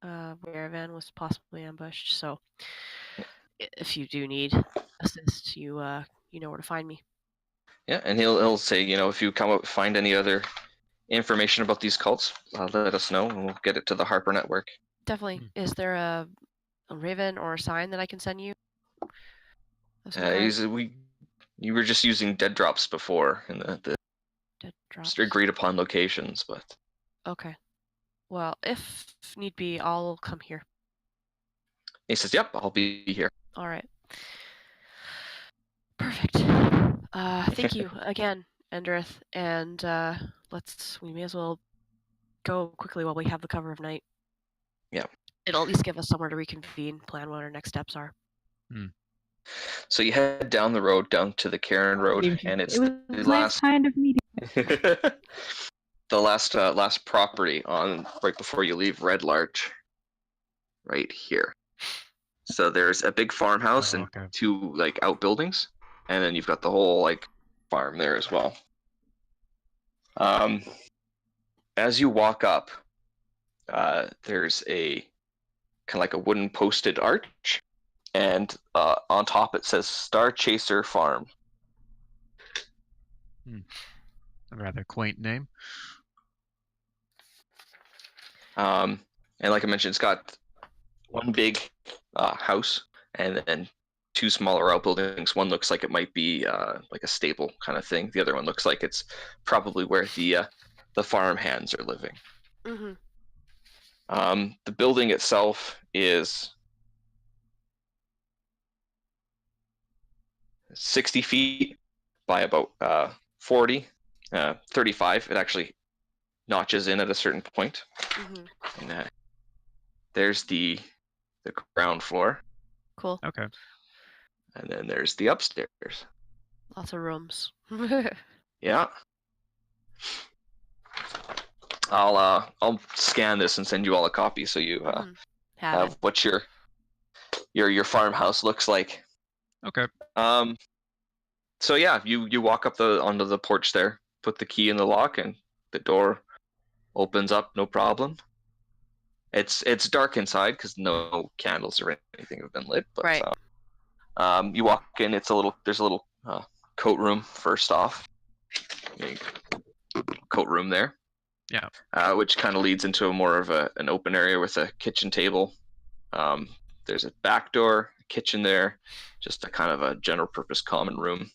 where Van was possibly ambushed. So if you do need assist, you know where to find me. Yeah, and he'll say, if you find any other information about these cults, let us know, and we'll get it to the Harper Network. Definitely. Is there a raven or a sign that I can send you? You were just using dead drops before in the dead drops. agreed upon locations, but okay. Well, if need be, I'll come here. He says, "Yep, I'll be here." All right. Perfect. Thank you again, Endrith, and we may as well go quickly while we have the cover of night. Yeah. It'll at least give us somewhere to reconvene, plan what our next steps are. So you head down the road, down to the Cairn Road, and it's the last kind of meeting. the last property on right before you leave Red Larch, right here. So there's a big farmhouse Oh, and okay. 2 like outbuildings, and then you've got the whole like farm there as well. As you walk up, there's a kind of like a wooden posted arch, and on top it says Star Chaser Farm. A rather quaint name. And like I mentioned, it's got one big house and then 2 smaller outbuildings. One looks like it might be like a stable kind of thing. The other one looks like it's probably where the farm hands are living. Mm-hmm. The building itself is 60 feet by about 40, 35. It actually notches in at a certain point. Mm-hmm. And there's the ground floor, Cool. Okay. and then there's the upstairs. Lots of rooms. Yeah. I'll scan this and send you all a copy so you Have have it. what your farmhouse looks like. Okay. So yeah, you walk up onto the porch there, put the key in the lock, and the door opens up, no problem. It's dark inside because no candles or anything have been lit. But Right. you walk in. There's a little coat room first off. Coat room there. Yeah. Which kind of leads into more of an open area with a kitchen table. There's a back door, a kitchen there, just a kind of a general purpose common room.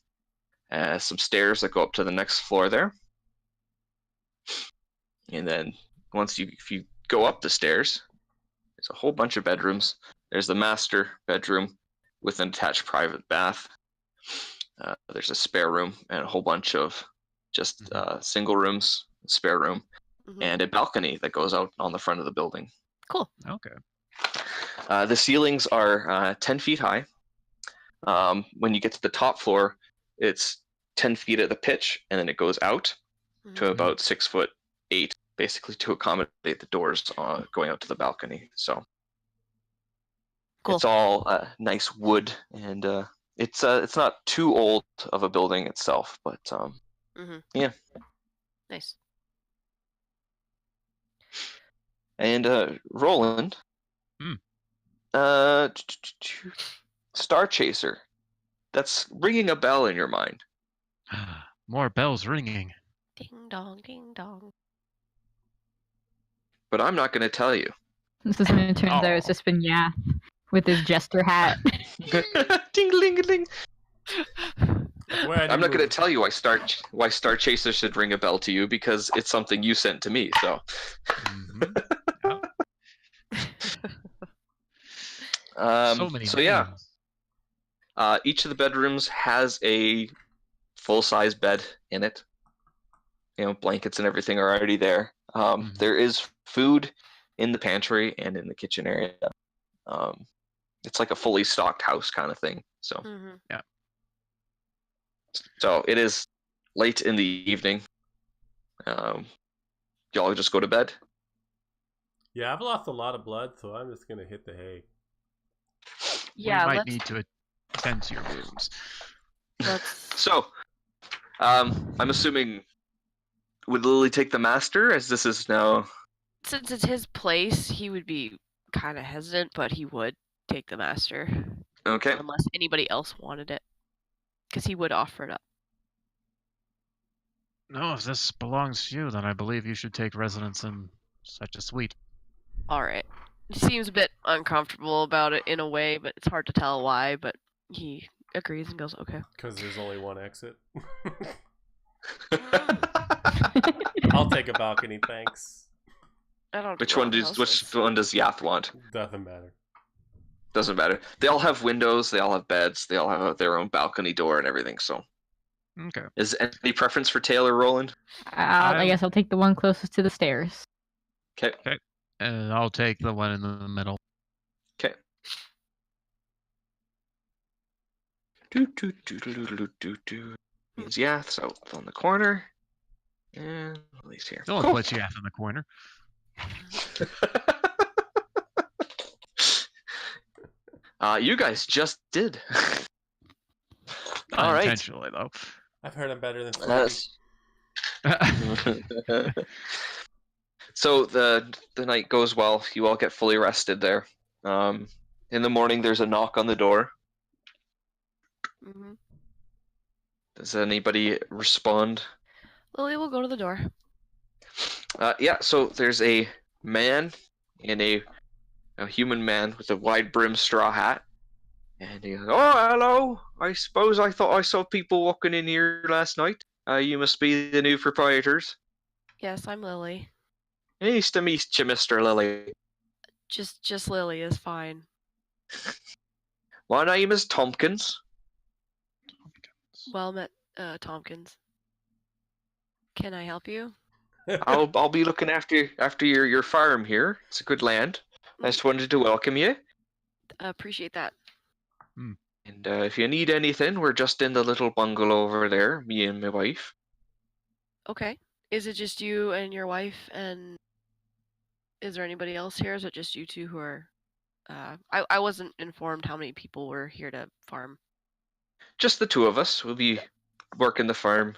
Some stairs that go up to the next floor there. And then if you go up the stairs, there's a whole bunch of bedrooms. There's the master bedroom with an attached private bath. There's a spare room and a whole bunch of just single rooms, spare room, Mm-hmm. and a balcony that goes out on the front of the building. Cool. Okay. The ceilings are 10 feet high. When you get to the top floor, it's 10 feet at the pitch, and then it goes out to about 6'8", basically to accommodate the doors going out to the balcony. So Cool. it's all nice wood, and it's not too old of a building itself, but yeah. Nice. And Roland, Star Chaser, that's ringing a bell in your mind. More bells ringing. Ding dong, ding dong. But I'm not going to tell you. This is when it turns out it's just been Yath with his jester hat. Ding-a-ling-a-ling. Where I'm not going to tell you why Star Chaser should ring a bell to you, because it's something you sent to me. So, So many. so yeah, names. each of the bedrooms has a full-size bed in it. Blankets and everything are already there. There is food in the pantry and in the kitchen area. It's like a fully stocked house kind of thing. So, Mm-hmm. so it is late in the evening. Y'all just go to bed. Yeah, I've lost a lot of blood, so I'm just gonna hit the hay. Yeah, we might let's- need to attend to your wounds. So, I'm assuming, would Lily take the master, as this is now? Since it's his place, he would be kind of hesitant, but he would take the master. Okay. Unless anybody else wanted it. Because he would offer it up. No, if this belongs to you, then I believe you should take residence in such a suite. Alright. He seems a bit uncomfortable about it in a way, but it's hard to tell why, but he agrees and goes, okay. Because there's only one exit. I'll take a balcony, thanks. I don't Which one does Yath want? Doesn't matter. Doesn't matter. They all have windows. They all have beds. They all have their own balcony door and everything. So, Okay. is any preference for Taylor, Roland? I guess I'll take the one closest to the stairs. Okay. And I'll take the one in the middle. Okay. Means Yath's out on the corner. And Lily's here. Don't Cool. put you in the corner. You guys just did. All right. Unintentionally, though. I've heard I'm better than Sleepy. So the night goes well. You all get fully rested there. In the morning, there's a knock on the door. Hmm. Does anybody respond? Lily will go to the door. Yeah. So there's a man in a human man with a wide brim straw hat, and he goes, "Oh, hello. I suppose I thought I saw people walking in here last night. You must be the new proprietors. Yes, I'm Lily. Nice to meet you, Mr. Lily. Just Lily is fine. My name is Tompkins. Well met, Tompkins. Can I help you? I'll be looking after your farm here. It's a good land. I just wanted to welcome you. Appreciate that. And if you need anything, we're just in the little bungalow over there, me and my wife. Okay. Is it just you and your wife, and is there anybody else here? Is it just you two who are... I wasn't informed how many people were here to farm. Just the two of us. We'll be working the farm.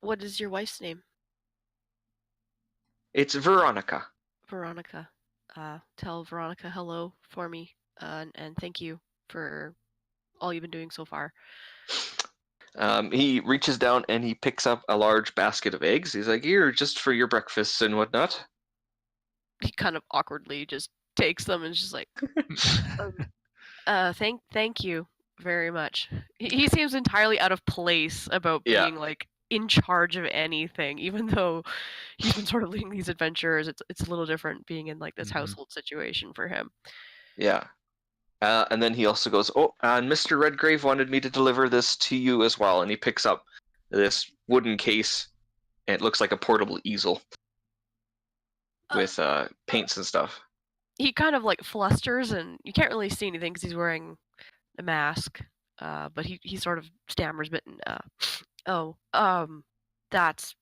What is your wife's name? It's Veronica. Veronica. Tell Veronica hello for me, and thank you for all you've been doing so far. He reaches down and he picks up a large basket of eggs. He's like, "Here, just for your breakfasts and whatnot." He kind of awkwardly just takes them and is just like, thank you very much. He seems entirely out of place about Yeah. being like in charge of anything, even though he's been sort of leading these adventures. It's a little different being in like this Mhm. household situation for him. Yeah. And then he also goes, "Oh, and Mr. Redgrave wanted me to deliver this to you as well." And he picks up this wooden case, and it looks like a portable easel with paints and stuff. He kind of like flusters, and you can't really see anything because he's wearing a mask. But he sort of stammers a bit. And, that's.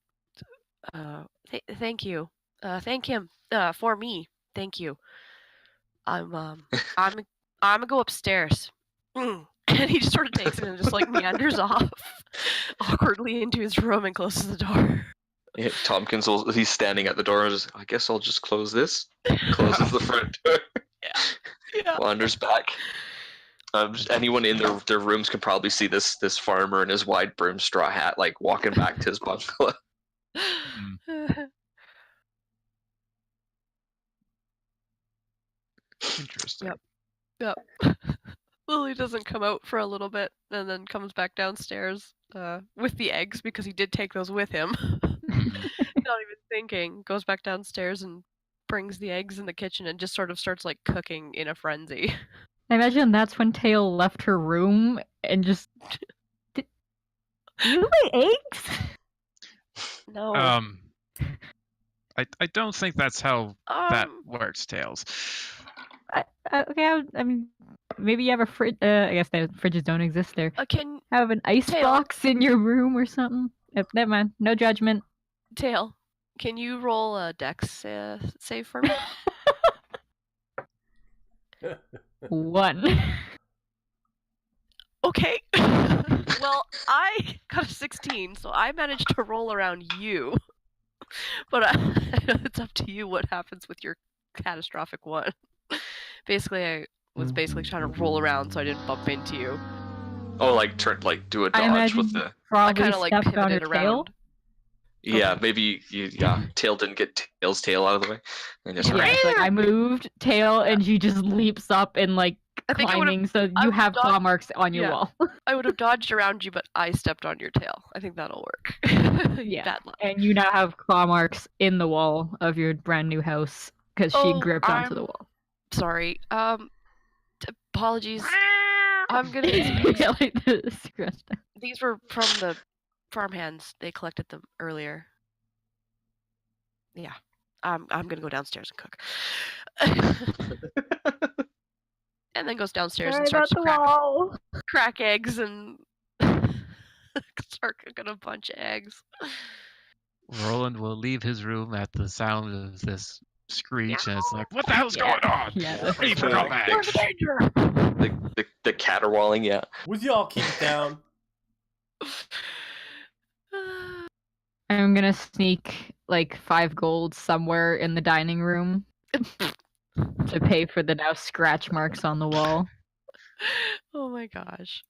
Thank you. Thank him. For me. Thank you. I'm gonna go upstairs. And he just sort of takes it and just like meanders off awkwardly into his room and closes the door. Yeah, Tompkins, he's standing at the door and just, "I guess I'll just close this." Closes the front door. Yeah. Wanders back. Just anyone in their rooms can probably see this farmer in his wide brim straw hat, like walking back to his bungalow. Interesting. Yep. Lily doesn't come out for a little bit and then comes back downstairs with the eggs because he did take those with him. Not even thinking. Goes back downstairs and brings the eggs in the kitchen and just sort of starts like cooking in a frenzy. I imagine that's when Tail left her room and just. Do you lay eggs? No. I don't think that's how that Um, works, Tails. Okay, I mean, maybe you have a fridge. I guess the fridges don't exist there. can Have an ice Tail. box in your room or something. Never mind. No judgment. Tail, can you roll a dex save for me? 1. Okay. Well, I got a 16, so I managed to roll around you. But I know it's up to you what happens with your catastrophic one. Basically, I was basically trying to roll around so I didn't bump into you. Oh, do a I dodge imagine with you the. I probably kind of like stepped on her pivoted tail. around. Yeah, maybe Tail didn't get Tail's tail out of the way, and just. Yeah, it's like I moved Tail, and she just leaps up and like I think I would've- climbing, so I you would've have claw dodged- marks on your yeah. wall. I would have dodged around you, but I stepped on your tail. I think that'll work. Yeah. Bad luck. And you now have claw marks in the wall of your brand new house because she Oh, gripped onto the I'm- wall. Sorry. Apologies. I'm gonna. Yeah, like the scratch. These were from the farmhands. They collected them earlier. Yeah. I'm gonna go downstairs and cook. And then goes downstairs and starts to crack eggs and start cooking a bunch of eggs. Roland will leave his room at the sound of this screech, and it's like, "What the hell's going on? Yeah. Ready for combat!" Where's the danger? the caterwauling, yeah. Would y'all keep it down? I'm gonna sneak like 5 gold somewhere in the dining room to pay for the now scratch marks on the wall. Oh my gosh.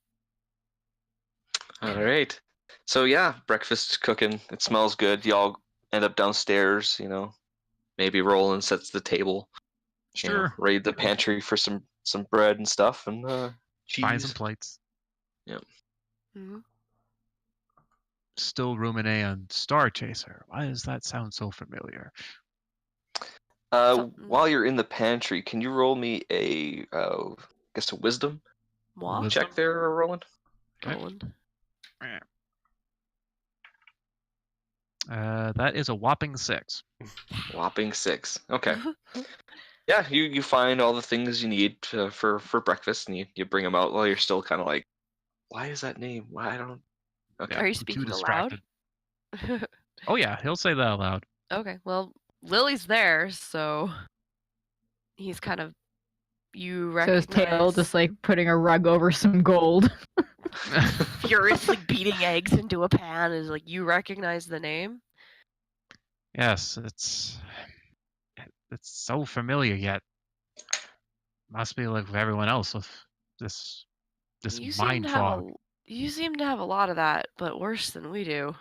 All right. So yeah, breakfast's cooking. It smells good. Y'all end up downstairs. Maybe Roland sets the table. Sure. Raid the pantry for some bread and stuff and Find some cheese. plates. Mhm. Still ruminate on Star Chaser. Why does that sound so familiar? While you're in the pantry, can you roll me a wisdom Moi? Wisdom. check there, Roland? Okay. Roland. That is a whopping 6. Whopping 6. Okay. Yeah, you find all the things you need for breakfast, and you bring them out while you're still kind of like, why is that name? Why I don't. Okay. Are you I'm too speaking distracted. aloud? Oh yeah, he'll say that aloud. Okay, well, Lily's there, so he's kind of you So his recognize tail just like putting a rug over some gold. furiously beating eggs into a pan is like you recognize the name. Yes, it's so familiar yet. Must be like with everyone else with this You seem mind to have fog. you seem to have a lot of that, but worse than we do.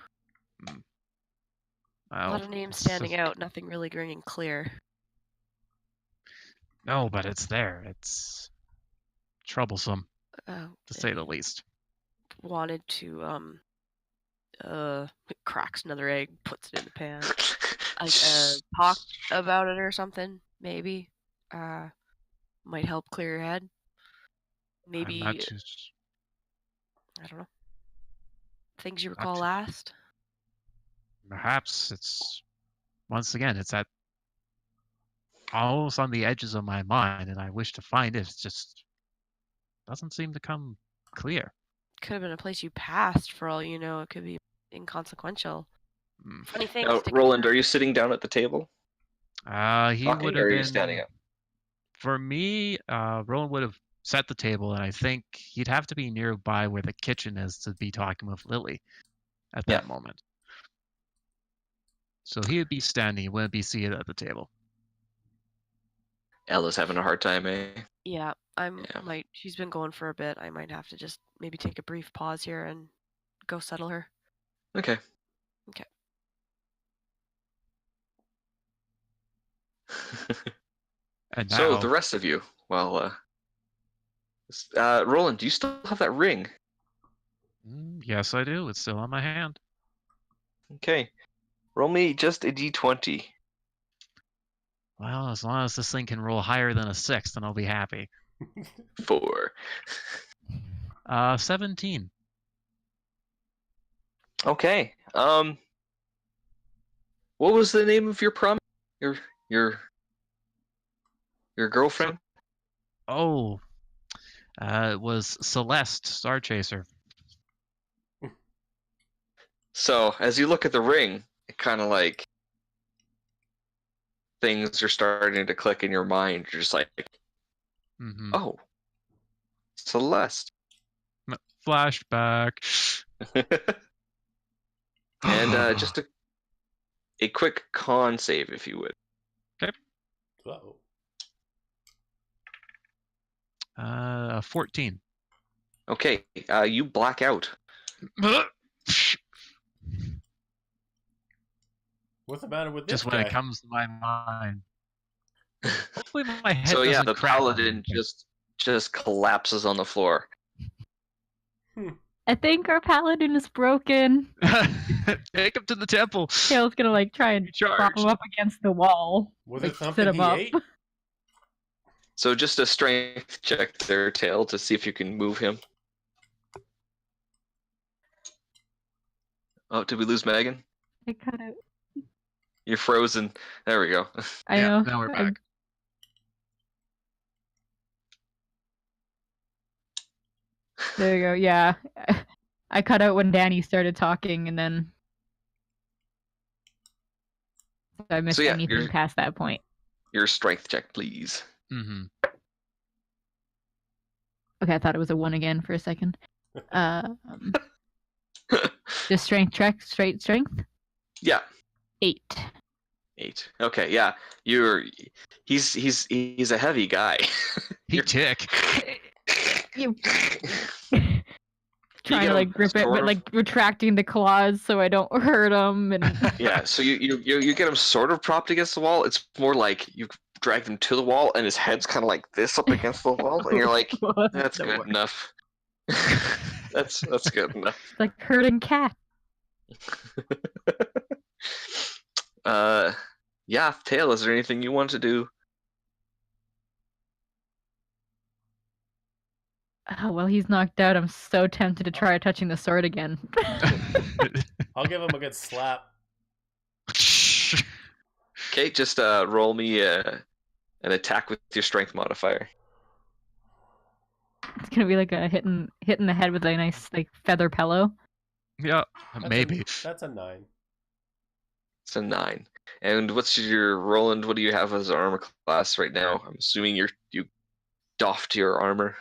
A lot Well, of names it's standing just- out, nothing really ringing clear. No, but it's there. It's troublesome, Oh, to say the least. wanted to cracks another egg, puts it in the pan. Like talk about it or something, maybe. Might help clear your head. Maybe I'm not too, s- I don't know. Things you not recall too- last. Perhaps it's once again it's at almost on the edges of my mind, and I wish to find it. It just doesn't seem to come clear. Could have been a place you passed for all you know. It could be inconsequential. Hmm. Funny things. Now, stick Roland, around. are you sitting down at the table He talking, would or have are you been standing up? For me. Roland would have set the table, and I think he'd have to be nearby where the kitchen is to be talking with Lily at that moment. So he would be standing. He wouldn't be seated at the table. Ella's having a hard time, eh? Yeah, Yeah. might. She's been going for a bit. I might have to just maybe take a brief pause here and go settle her. Okay. Okay. And So now, the rest of you, Roland, do you still have that ring? Yes, I do. It's still on my hand. Okay. Roll me just a d20. Well, as long as this thing can roll higher than a 6, then I'll be happy. 4. 17. Okay. What was the name of your prom? Your girlfriend? Oh, it was Celeste, Star Chaser. So as you look at the ring, it kind of like things are starting to click in your mind. You're just like, Mm-hmm. oh, Celeste. Flashback. And just a quick con save, if you would. Uh-oh. 14. Okay, you black out. What's the matter with this Just when guy? it comes to my mind. Hopefully my head So yeah, doesn't the crack on paladin me. just collapses on the floor. I think our paladin is broken. Take him to the temple. Tail's gonna like try and prop Charge. him up against the wall. Was like, it sit something him he up. ate? So just a strength check there, Tail, to see if you can move him. Oh, did we lose Megan? I cut it. You're frozen. There we go. I Yeah, know. now we're I'm- back. There you go. Yeah. I cut out when Danny started talking, and then I missed yeah, anything you're- past that point. Your strength check, please. Mm-hmm. Okay, I thought it was a 1 again for a second. Just strength check, straight strength. Yeah. 8. 8. Okay, yeah. He's a heavy guy. He tick. You You trying get to like him grip it, sort but of- like retracting the claws so I don't hurt him. And Yeah, so you get him sort of propped against the wall. It's more like you drag him to the wall and his head's kind of like this up against the wall, and you're like, that's The good worst. enough. that's good enough. It's like hurting cat. Yeah, Tail, is there anything you want to do? Oh well, he's knocked out. I'm so tempted to try touching the sword again. I'll give him a good slap. Okay, just roll me an attack with your strength modifier. It's gonna be like a hitting the head with a nice like feather pillow. Yeah, maybe. That's a 9. It's a 9. And what's your Roland? What do you have as armor class right now? I'm assuming you doffed your armor.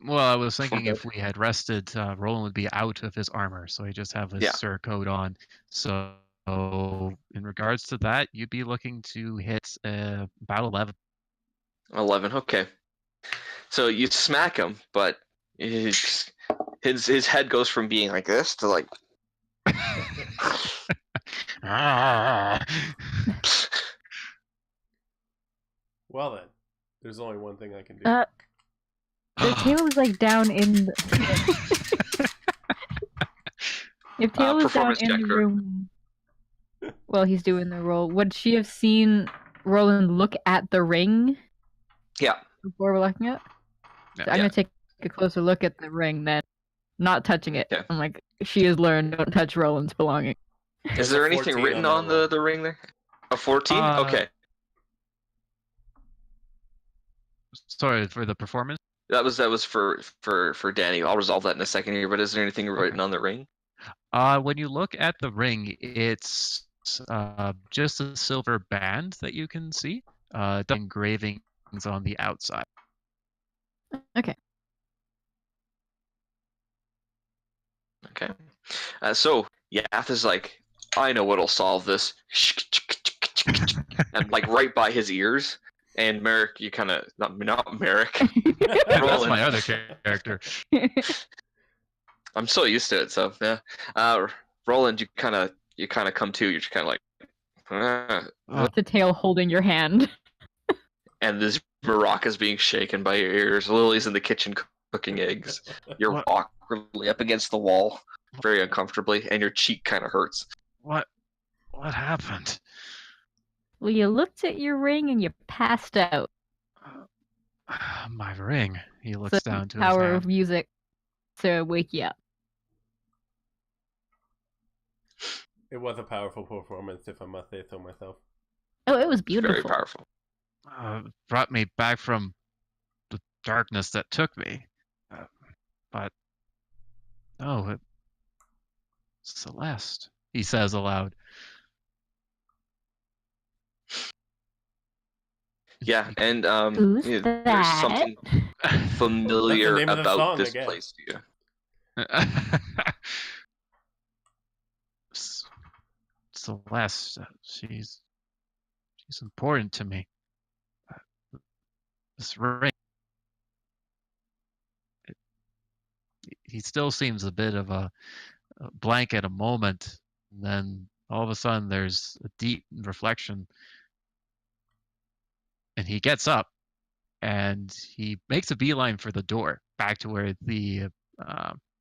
Well, I was thinking if we had rested, Roland would be out of his armor, so he just have his Yeah. surcoat on. So, in regards to that, you'd be looking to hit about 11. 11. Okay. So you smack him, but his head goes from being like this to like. Ah. Well then, there's only one thing I can do. The tail is like down in the... If tail was down performance in the checker. room while he's doing the roll, would she have seen Roland look at the ring Yeah. before we're looking at? Yeah. So I'm gonna take a closer look at the ring then. Not touching it. Yeah. I'm like, she has learned, don't touch Roland's belongings. Is there anything 14 written on on that the ring there? A 14? Uh, Okay. Sorry for the performance. That was for Danny. I'll resolve that in a second here, but is there anything written on the ring? When you look at the ring, it's just a silver band that you can see. Engravings on the outside. Okay. Okay. So Yath is like, I know what'll solve this. And like right by his ears. And Merrick, you kind of not Merrick. That's Roland. my other character. I'm so used to it. So yeah. Roland, you kind of come to. You're just kind of like, With the tail holding your hand. and this maracas being shaken by your ears. Lily's in the kitchen cooking eggs. You're What? awkwardly up against the wall, very uncomfortably, and your cheek kind of hurts. What happened? Well, you looked at your ring and you passed out. My ring. He looks So down to his power hand. of music to wake you up. It was a powerful performance, if I must say so myself. Oh, it was It's beautiful. very powerful. Brought me back from the darkness that took me. But Celeste, he says aloud. Yeah, and Who's there's that? something familiar name of the about song, this I guess. place to you. Celeste, she's important to me. This ring. He still seems a bit of a blank at a moment, and then all of a sudden there's a deep reflection, and he gets up and he makes a beeline for the door back to where the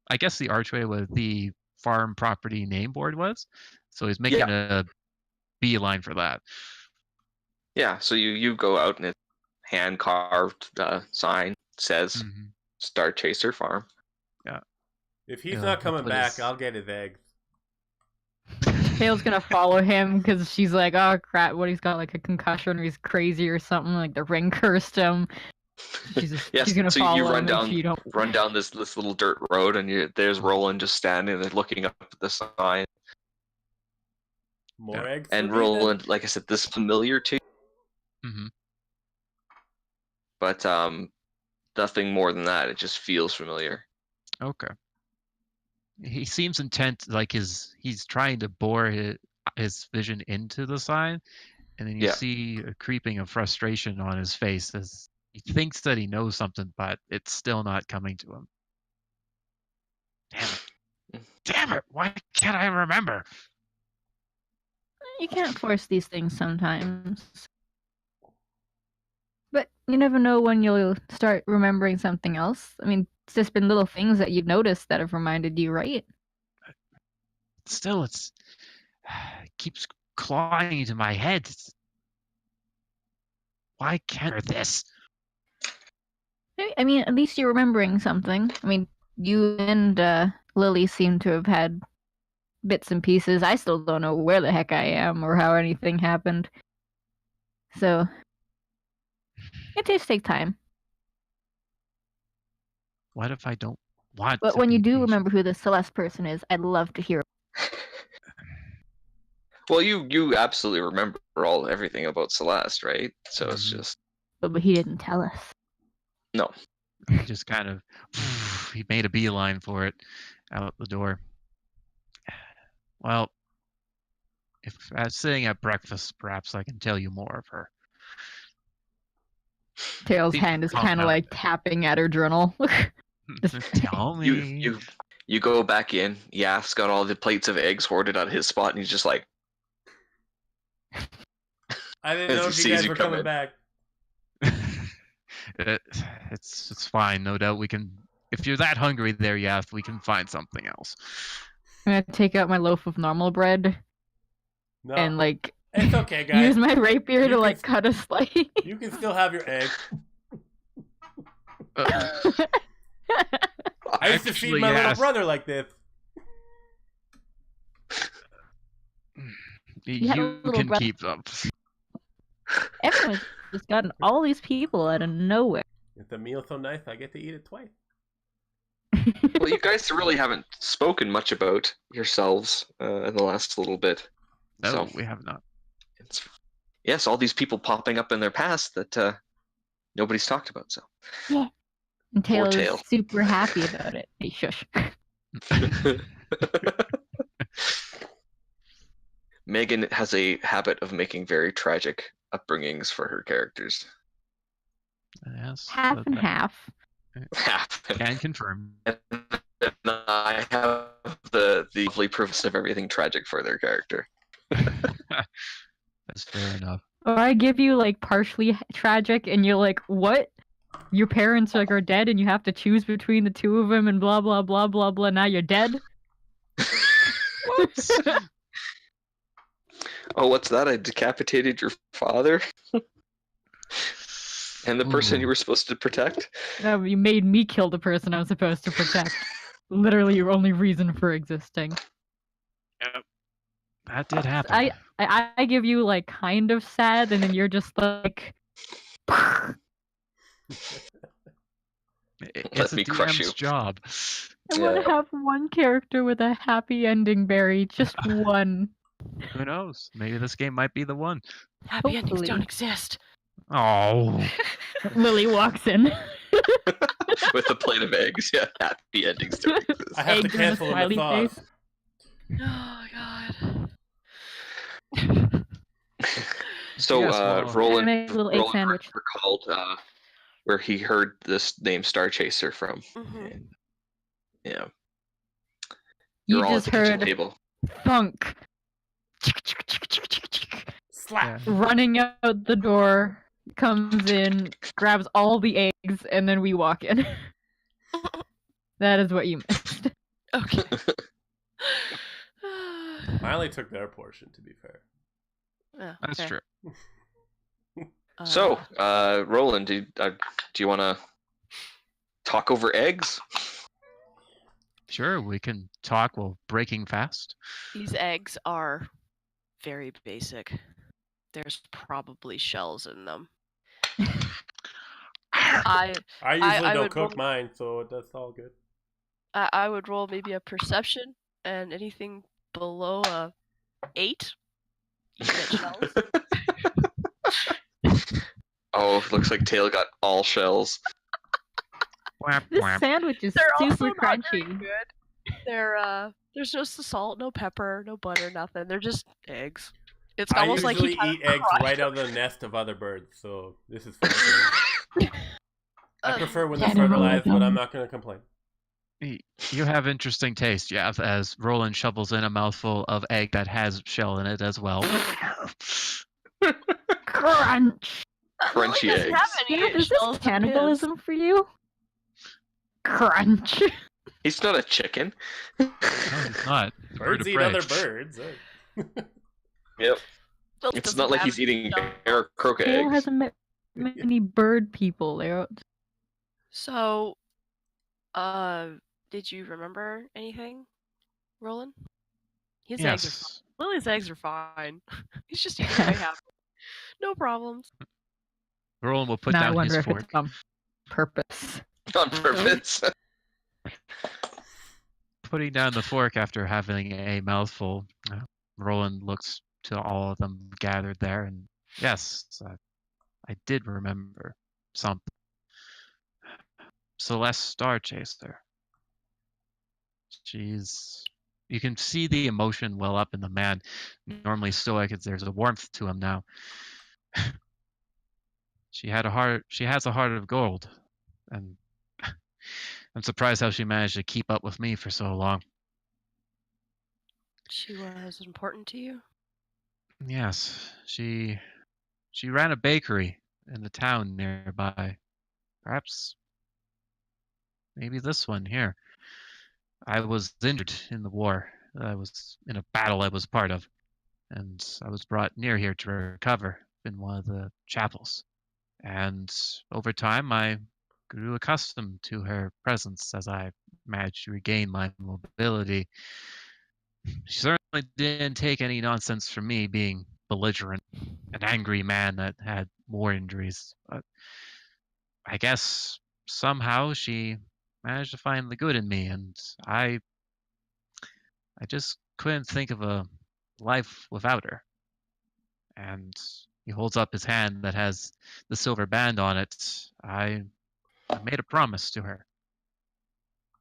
I guess the archway with the farm property name board was. So he's making a beeline for that. Yeah, so you go out and it's hand carved sign says Mhm. Star Chaser Farm. If he's Yeah, not coming but back, it's- I'll get his eggs. Tail's gonna follow him because she's like, oh crap, what, he's got like a concussion or he's crazy or something, like the ring cursed him. She's Yes, gonna so follow you run him down and she don't... run down this little dirt road, and there's Roland just standing there looking up at the sign. More Yeah. eggs. And for me, then? Roland, like I said, this is familiar to you, Mhm. but nothing more than that. It just feels familiar. Okay. He seems intent, like he's trying to bore his vision into the sign, and then you Yeah. see a creeping of frustration on his face as he thinks that he knows something, but it's still not coming to him. Damn it. Damn it! Why can't I remember? You can't force these things sometimes. But you never know when you'll start remembering something else. I mean, it's just been little things that you've noticed that have reminded you, right? Still, it keeps clawing into my head. Why can't I this? I mean, at least you're remembering something. I mean, you and Lily seem to have had bits and pieces. I still don't know where the heck I am or how anything happened. So, it just takes time. What if I don't want But to when be you do patient? remember who the Celeste person is, I'd love to hear. Well, you absolutely remember everything about Celeste, right? So it's Mhm. just But he didn't tell us. no. He just kind of he made a beeline for it out the door. Well, if sitting at breakfast, perhaps I can tell you more of her. Tails' Seems hand is calm kind of down. like tapping at her journal. Tell me. You go back in. Yath's got all the plates of eggs hoarded on his spot, and he's just like, I didn't As know he if you sees guys you were come coming in. back. It's fine. No doubt we can. If you're that hungry there, Yath, we can find something else. I'm gonna take out my loaf of normal bread No, and like it's okay, guys. use my rapier You to can like s- cut a slice. You can still have your egg. I used to feed Actually, my little yes. brother like this. You had a You little can brother. keep them. Everyone's just gotten all these people out of nowhere. If the meal's so nice, I get to eat it twice. well, you guys really haven't spoken much about yourselves in the last little bit. No, So we have not. yes, all these people popping up in their past that nobody's talked about. So And Tail is Tail. super happy about it. Hey, shush. Megan has a habit of making very tragic upbringings for her characters. Yes, Half and half. can confirm. And I have the lovely proofs of everything tragic for their character. That's fair enough. Or I give you like partially tragic, and you're like, "What? Your parents like are dead, and you have to choose between the two of them, and blah blah blah blah blah. Now you're dead." Whoops. Oh, what's that? I decapitated your father? And the person Ooh. you were supposed to protect? You made me kill the person I was supposed to protect. Literally, your only reason for existing. That did happen. I give you like kind of sad, and then you're just like. It's Let a me crush DM's you. job. I want Yeah. to have one character with a happy ending, Barry. Just one. Who knows? Maybe this game might be the one. Happy endings Hopefully. don't exist. Oh. Lily walks in. With a plate of eggs. Yeah, happy endings don't exist. I have to Eggs and a cancel the smiley sauce. face. Oh god. So Yes, well, Roland, make a little egg Roland sandwich. recalled where he heard this name Star Chaser from. Mhm. And, yeah. You You're all at just the kitchen heard table. thunk. Slap. Yeah. Running out the door, comes in, grabs all the eggs, and then we walk in. That is what you missed. Okay. I only took their portion, to be fair. Yeah, That's okay. true. So, Roland, do you want to talk over eggs? Sure, we can talk while breaking fast. These eggs are very basic. There's probably shells in them. I I would don't cook roll- mine, so that's all good. I would roll maybe a perception, and anything below a 8, you get shells. Oh, looks like Tail got all shells. This sandwich is They're also super not very crunchy. good. There's no salt, no pepper, no butter, nothing. They're just eggs. It's I almost like he usually kind eat of eggs crushed right out of the nest of other birds, so this is fun for me. I prefer when they're fertilized, but I'm not going to complain. You have interesting taste, Jeff, as Roland shovels in a mouthful of egg that has shell in it as well. Crunch. Crunchy He doesn't have eggs. any Yeah, is shells this in cannibalism for you? Crunch. He's not a chicken. No, he's not. Bird Birds of eat prey. other birds. Yep. his. It's not like he's eating air croquet Kale eggs. hasn't met many bird people there. So, did you remember anything, Roland? His eggs are fine. Yes. Lily's eggs are fine. He's just eating way happy. No problems. Roland will put Now I down wonder his if fork. it's on purpose. On purpose. Putting down the fork after having a mouthful, Roland looks to all of them gathered there, and yes, I did remember something. Celeste Starchaser. You can see the emotion well up in the man. Normally stoic, there's a warmth to him now. She has a heart of gold, and I'm surprised how she managed to keep up with me for so long. She was important to you? Yes, she ran a bakery in the town nearby. Perhaps maybe this one here. I was injured in the war. I was in a battle I was part of, and I was brought near here to recover in one of the chapels. And over time, I grew accustomed to her presence as I managed to regain my mobility. She certainly didn't take any nonsense from me being belligerent, an angry man that had more injuries. But I guess somehow she managed to find the good in me, and I just couldn't think of a life without her. And he holds up his hand that has the silver band on it. I made a promise to her.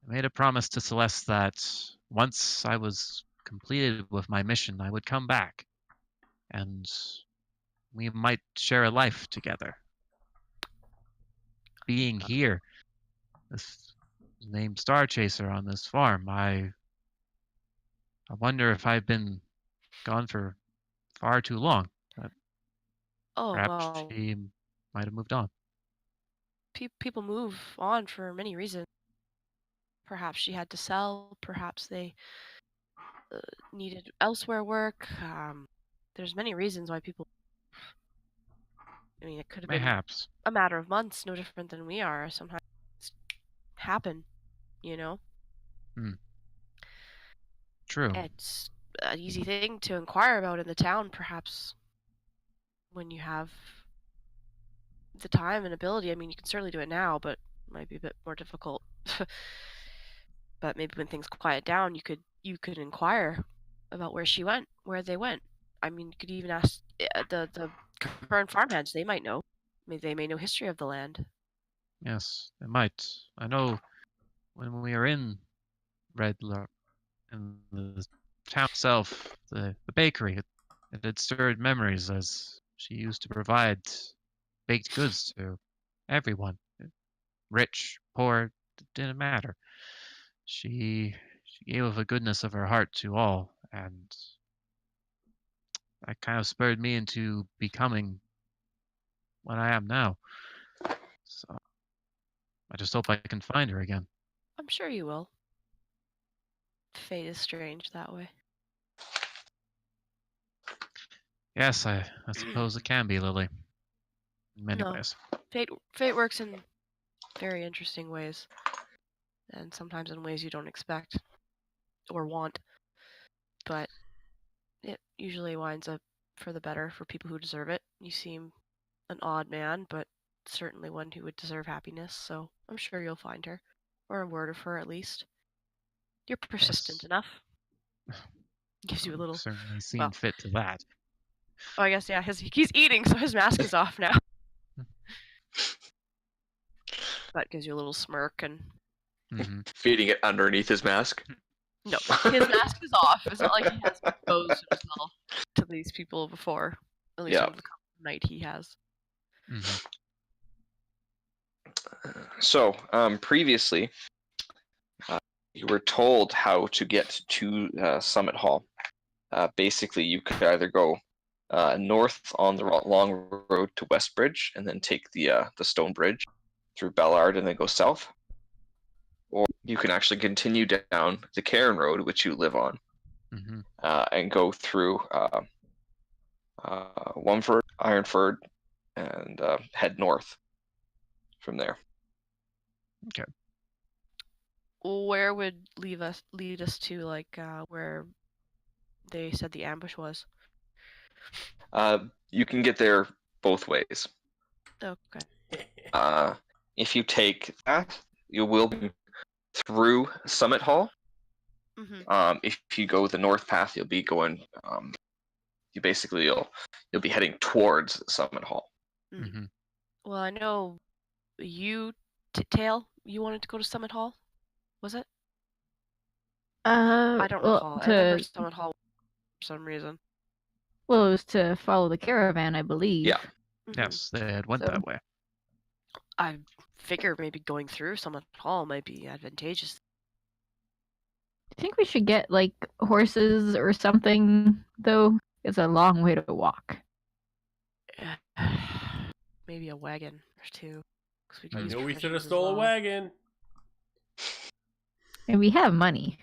I made a promise to Celeste that once I was completed with my mission, I would come back, and we might share a life together. Being here, this named Starchaser on this farm, I wonder if I've been gone for far too long. Oh, Perhaps well, she might have moved on. people move on for many reasons. Perhaps she had to sell. Perhaps they needed elsewhere work. There's many reasons why people. I mean, it could have been Mayhaps. a matter of months, no different than we are. Sometimes happen, you know. True. It's an easy thing to inquire about in the town, perhaps, when you have the time and ability. I mean, you can certainly do it now, but it might be a bit more difficult. But maybe when things quiet down, you could inquire about where she went, where they went. I mean, you could even ask the current farmhands. They might know. Maybe they may know history of the land. Yes, it might. I know when we were in Red Lark, in the town itself, the bakery, it had stirred memories as she used to provide baked goods to everyone. Rich, poor, it didn't matter. She gave of the goodness of her heart to all, and that kind of spurred me into becoming what I am now. So I just hope I can find her again. I'm sure you will. Fate is strange that way. Yes, I suppose it can be, Lily. In many No. ways. Fate works in very interesting ways, and sometimes in ways you don't expect or want. But it usually winds up for the better for people who deserve it. You seem an odd man, but certainly one who would deserve happiness, so I'm sure you'll find her. Or a word of her, at least. You're persistent Yes. enough. Gives you a little... Certainly seen well. fit to that. Oh, I guess, yeah, he's eating, so his mask is off now. That gives you a little smirk and Hmm. Feeding it underneath his mask. no, his mask is off. It's not like he has exposed himself to these people before. At least Yeah. over the night he has. Hmm. So, previously, you were told how to get to Summit Hall. Basically, you could either go north on the long road to Westbridge and then take the stone bridge through Ballard and then go south. Or you can actually continue down the Cairn Road, which you live on, Hmm. and go through Wumford, Ironford, and head north from there. Where would lead us to like where they said the ambush was? You can get there both ways. Okay. If you take that, you will be through Summit Hall. Mm-hmm. If you go the north path, you'll be going. You'll be heading towards Summit Hall. Hmm. Well, I know you, Tail. You wanted to go to Summit Hall, was it? I don't recall. I remember Summit Hall for some reason. Well, it was to follow the caravan, I believe. Yeah. Mhm. Yes, they had went So- that way. I figure maybe going through Summit Hall might be advantageous. I think we should get like horses or something, though. It's a long way to walk. Maybe a wagon or two. 'Cause we could I use knew we should have provisions as stole a well. wagon. And we have money.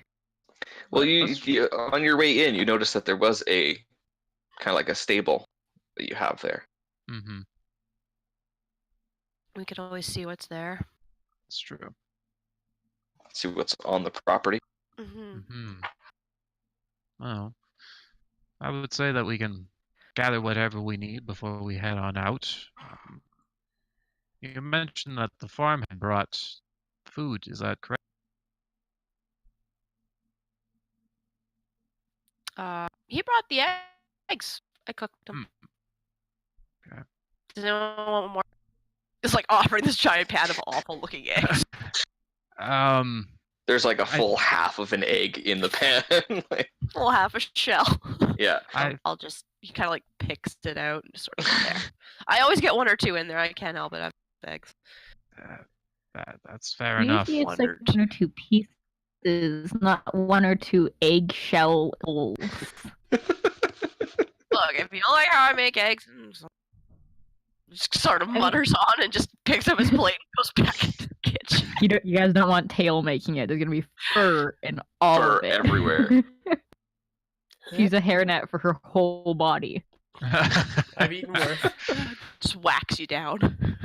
Well, That's you on your way in, you notice that there was a kind of like a stable that you have there. Mm-hmm. We could always see what's there. That's true. See what's on the property. Mm-hmm. Hmm. Well, I would say that we can gather whatever we need before we head on out. You mentioned that the farm had brought food. Is that correct? He brought the eggs. I cooked them. Okay. Does anyone want more? It's like offering this giant pan of awful-looking eggs. There's like a full half of an egg in the pan. Like, Full half a shell. yeah. I'll just, he kind of like picks it out and just sort of there. I always get one or two in there. I can't help it. I have eggs. That's fair enough. Usually it's like Wondered. 1 or 2 pieces, not 1 or 2 eggshells. Look, if you don't like how I make eggs, just sort of mutters on and just picks up his plate and goes back into the kitchen. You guys don't want Tail making it. There's gonna be fur in all Fur of it. everywhere. Use a hairnet for her whole body. I've eaten worse. Just whacks you down.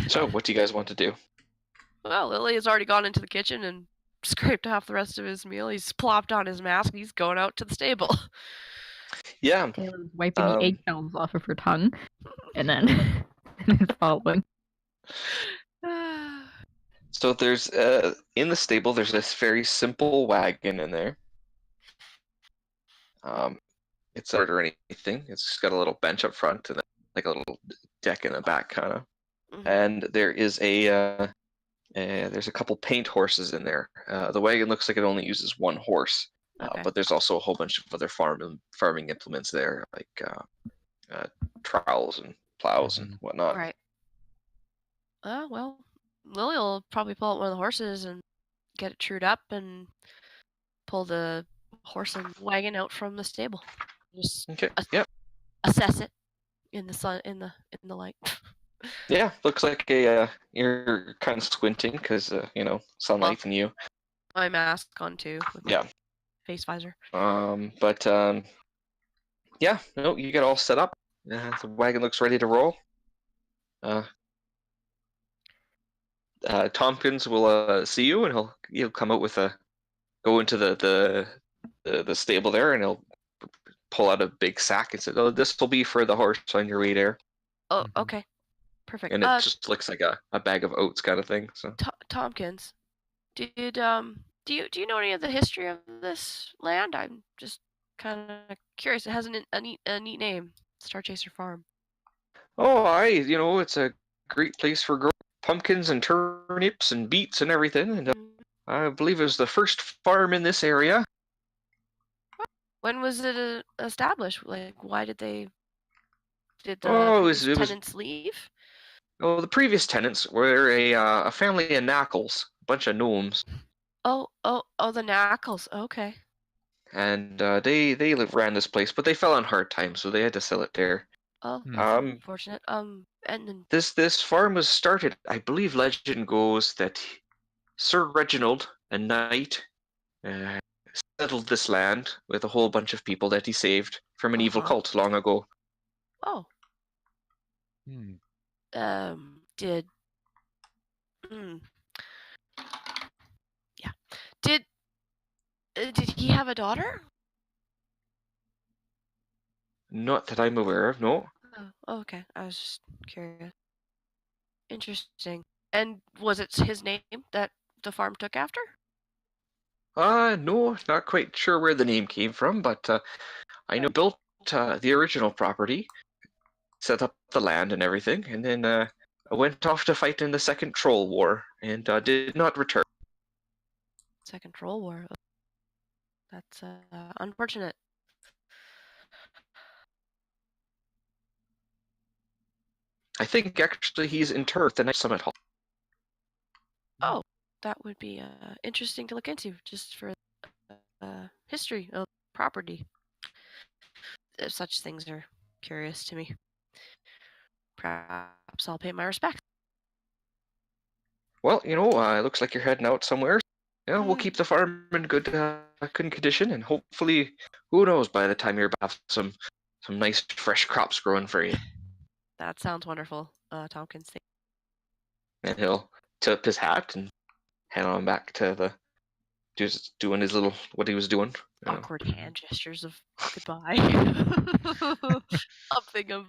So, what do you guys want to do? Well, Lily has already gone into the kitchen and scraped off the rest of his meal. He's plopped on his mask and he's going out to the stable. Yeah. Tail is wiping Um, the eggshells off of her tongue, and then following. So there's in the stable there's this very simple wagon in there. It's not or anything. It's just got a little bench up front and then like a little deck in the back kind of. Mhm. And there is there's a couple paint horses in there. The wagon looks like it only uses 1 horse. Okay. But there's also a whole bunch of other farming implements there, like trowels and plows and whatnot. Right. Well, Lily will probably pull out one of the horses and get it trued up and pull the horse and wagon out from the stable. Just Okay. Yep. assess it in the sun, in the light. Yeah. Looks like you're kind of squinting because sunlight and you. My mask on too. With my Yeah. face visor. Yeah. No, you get all set up. The wagon looks ready to roll. Tompkins will see you, and he'll come out with go into the stable there, and he'll pull out a big sack and say, "Oh, this will be for the horse on your way there." Oh, Mhm. okay. Perfect. And it just looks like a bag of oats kind of thing. So Tompkins, do you know any of the history of this land? I'm just kind of curious. It has a neat name, Star Chaser Farm. Oh, it's a great place for growing pumpkins and turnips and beets and everything. And Mm. I believe it was the first farm in this area. When was it established? Like, why did the Oh, previous tenants leave? the previous tenants were a family of Knackles, a bunch of gnomes, Oh, the Knackles. Okay. and they ran this place, but they fell on hard times, so they had to sell it there. Oh, Hmm. that's unfortunate. And then This farm was started, I believe legend goes that Sir Reginald, a knight, uh, settled this land with a whole bunch of people that he saved from an evil Uh-huh. cult long ago. oh, Hmm. did yeah. Did he have a daughter? Not that I'm aware of, no. Oh, okay. I was just curious. Interesting. And was it his name that the farm took after? No, not quite sure where the name came from, but I know built the original property, set up the land and everything, and then went off to fight in the Second Troll War and did not return. Second Troll War. That's unfortunate. I think actually he's interred in the Summit Hall. Oh, that would be interesting to look into, just for history of property. Such things are curious to me. Perhaps I'll pay my respects. Well, it looks like you're heading out somewhere. Yeah, we'll keep the farm in good condition, and hopefully, who knows, by the time you're back, some nice fresh crops growing for you. That sounds wonderful, Tompkins. And he'll tip his hat and head on back to just doing his little what he was doing. Awkward hand gestures of goodbye. Something of.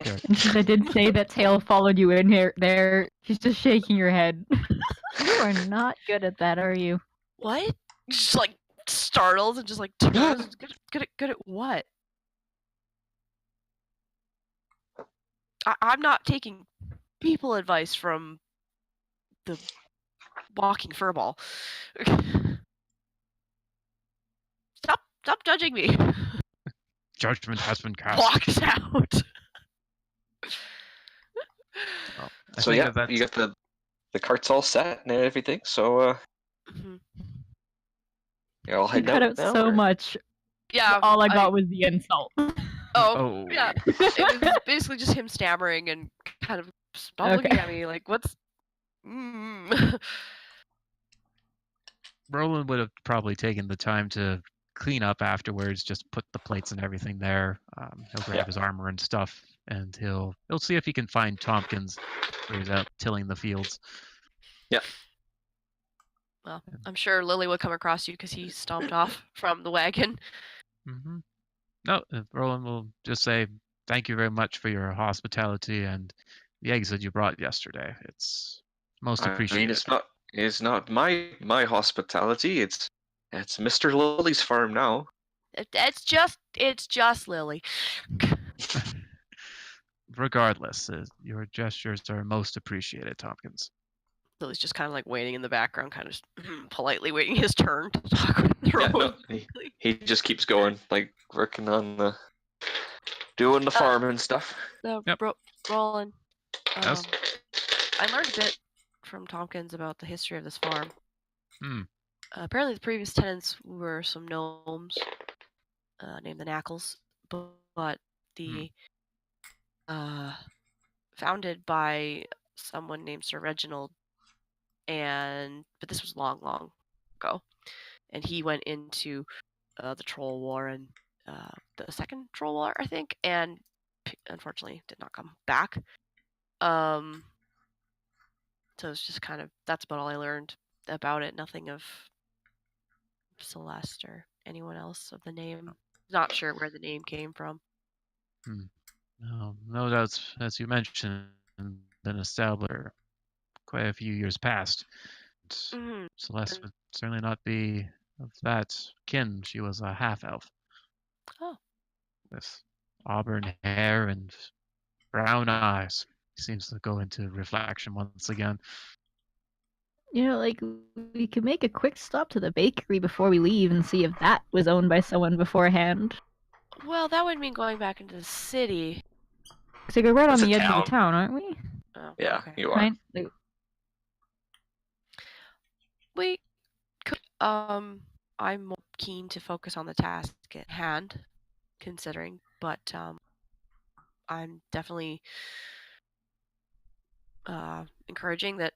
And since I did say that Tail followed you in here, there, she's just shaking her head. You are not good at that, are you? What? Just like startled and just like turns. Good at what? I'm not taking people advice from the walking furball. Stop judging me. Judgment has been cast. Walks out. Well, So yeah, you got the carts all set and everything. So you're all You heading cut out out now, so or? much. Yeah. All I got was the insult. Oh, Oh. yeah. It was basically just him stammering and kind of stop looking at me like, what's. Roland would have probably taken the time to clean up afterwards, just put the plates and everything there. He'll grab his armor and stuff, and he'll see if he can find Tompkins where he's out tilling the fields. Yeah. Well, I'm sure Lily would come across you because he stomped off from the wagon. Mm-hmm. No, Roland will just say thank you very much for your hospitality and the eggs that you brought yesterday. It's most appreciated. I mean, it's not my hospitality. It's Mr. Lily's farm now. It's just Lily. Regardless, your gestures are most appreciated, Tompkins. Lily's just kind of like waiting in the background, kind of politely waiting his turn to talk with Roland. He just keeps going, like working on doing the farm and stuff. Roland, Yes? I learned a bit from Tompkins about the history of this farm. Hmm. Apparently, the previous tenants were some gnomes named the Knackles, but the founded by someone named Sir Reginald, but this was long ago, and he went into the Troll War and the Second Troll War, I think, and unfortunately did not come back. So it's just kind of, that's about all I learned about it. Nothing of Celeste or anyone else of the name. Not sure where the name came from. No doubts, as you mentioned, been established quite a few years past. Celeste would certainly not be of that kin. She was a half-elf. Oh. With auburn hair and Brown eyes. He seems to go into reflection once again. You know, like, we could make a quick stop to the bakery before we leave and see if that was owned by someone beforehand. Well, that would mean going back into the city. So we're right on It's a the edge of town. the town, aren't we? Oh, Yeah, okay. you are. Right? Like, We could. I'm more keen to focus on the task at hand, considering, but I'm definitely encouraging that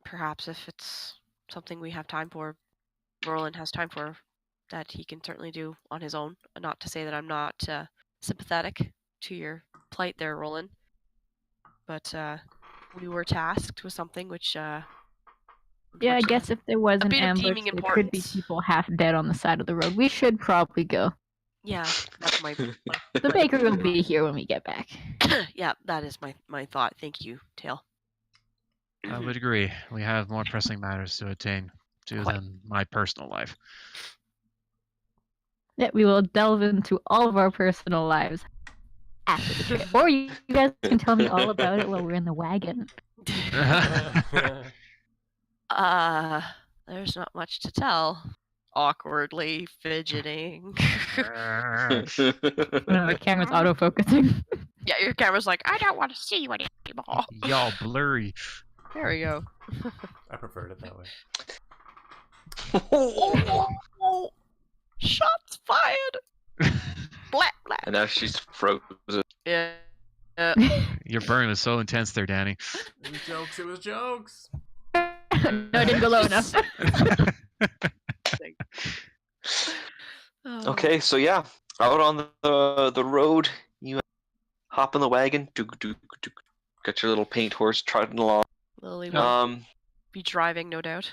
perhaps if it's something we have time for, Roland has time for, that he can certainly do on his own. Not to say that I'm not sympathetic to your plight there, Roland, but we were tasked with something which. yeah, I guess if there was a an bit of ambush, deeming there could be importance. people half dead on the side of the road. We should probably go. Yeah, that's my. The bakery will be here when we get back. Yeah, that is my thought. Thank you, Tail. I would agree. We have more pressing matters to attend to Quite. than my personal life. Yeah, we will delve into all of our personal lives after the trip. Or you guys can tell me all about it while we're in the wagon. There's not much to tell. Awkwardly fidgeting. The camera's auto-focusing. Yeah, your camera's like, I don't want to see you anymore. Y'all blurry. There we go. I preferred it that way. Oh, shots fired. Blah, blah. And now she's frozen. Yeah. Your burn was so intense there, Danny. It was jokes. It was jokes. No, I didn't go low enough. Oh. Okay, so yeah, out on the road, you hop in the wagon. Got your little paint horse trotting along. Lily will be driving, no doubt.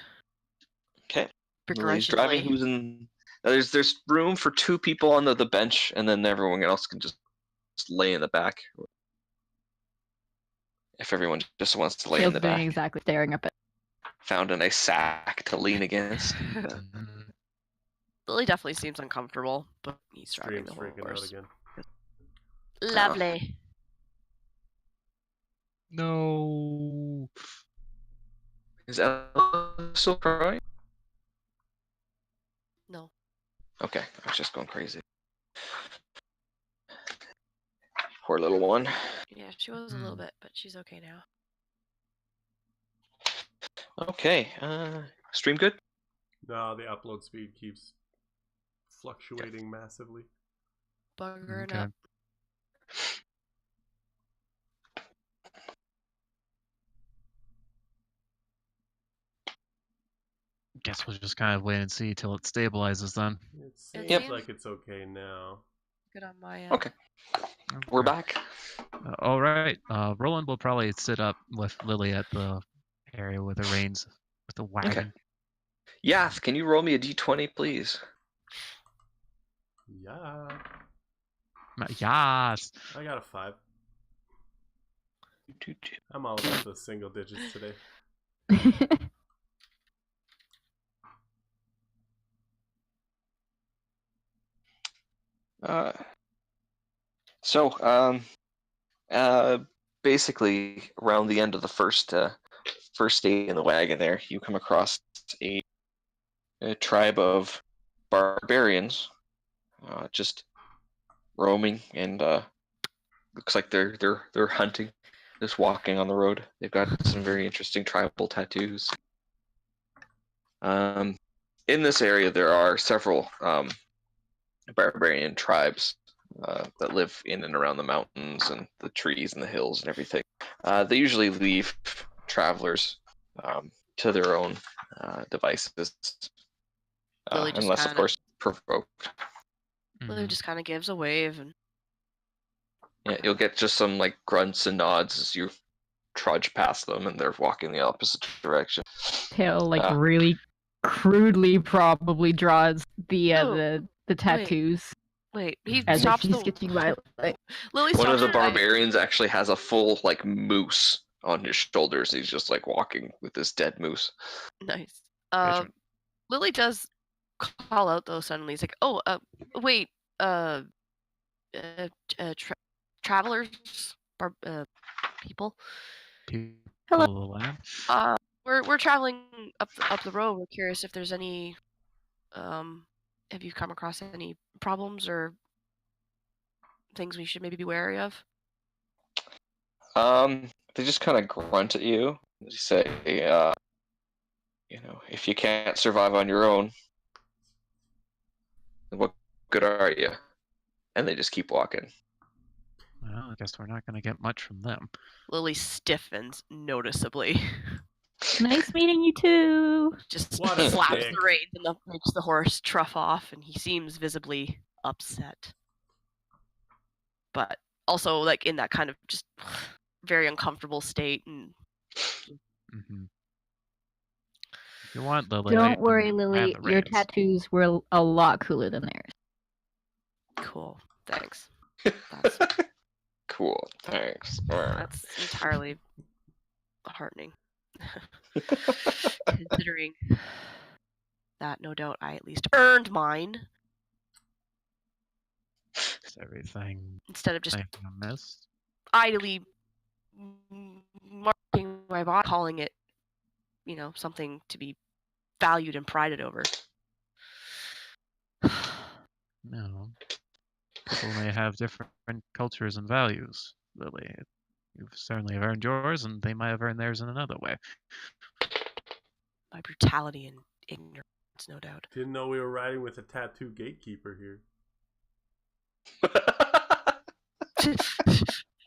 Okay. Lily's Begrudgingly. driving. Who's in? There's room for 2 people on the bench, and then everyone else can just lay in the back. If everyone just wants to lay in Tails the doing back, exactly staring up at. found a nice sack to lean against. Lily definitely seems uncomfortable, but he's driving Stream's the freaking out horse. again. Lovely. No. Is Ella still crying? No. Okay, I was just going crazy. Poor little one. Yeah, she was a little bit, but she's okay now. Okay, stream good? No, the upload speed keeps fluctuating massively. Buggering Okay. up. Guess we'll just kind of wait and see till it stabilizes then. It seems Yep. like it's okay now. Good on my end. Okay, we're Okay. back. All right. Roland will probably sit up with Lily at the area with the reins, with the wagon. Yath, can you roll me a d20, please? Yeah. Yes. I got a 5. I'm all about the single digits today. Basically, around the end of the first day in the wagon there, you come across a tribe of barbarians just roaming, and looks like they're hunting, just walking on the road. They've got some very interesting tribal tattoos. In this area, there are several barbarian tribes that live in and around the mountains and the trees and the hills and everything. They usually leave travelers to their own devices, Lily just unless, of kinda- course, provoked. Lily just kind of gives a wave and Yeah, you'll get just some like grunts and nods as you trudge past them, and they're walking the opposite direction. Tail Ah. really crudely probably draws the Oh, the tattoos wait, he as if stops he's the sketching by like, Lily One of stops the the barbarians actually has a full like moose on his shoulders. He's just like walking with this dead moose. Nice. Gotcha. Lily does call out though suddenly. He's like, "Oh, wait, travelers, people. Hello. People of the land. We're traveling up the road. We're curious if there's any. Have you come across any problems or things we should maybe be wary of? They just kind of grunt at you. They say, if you can't survive on your own, then what good are you? And they just keep walking. Well, I guess we're not going to get much from them. Lily stiffens noticeably. Nice meeting you too. Just What a slaps dick. the reins and makes the horse trough off, and he seems visibly upset. But also, like, in that kind of just very uncomfortable state. And Mm-hmm. If you want, Lily, I Don't can worry, hand Lily. the Your reins. tattoos were a lot cooler than theirs. cool, thanks. That's, Cool, thanks. that's entirely heartening. Considering that, no doubt, I at least earned mine Is everything instead of just amiss? idly marking my body, calling it, something to be valued and prided over. No. People may have different cultures and values, Lily. You've certainly earned yours, and they might have earned theirs in another way. My brutality and ignorance, no doubt. Didn't know we were riding with a tattoo gatekeeper here.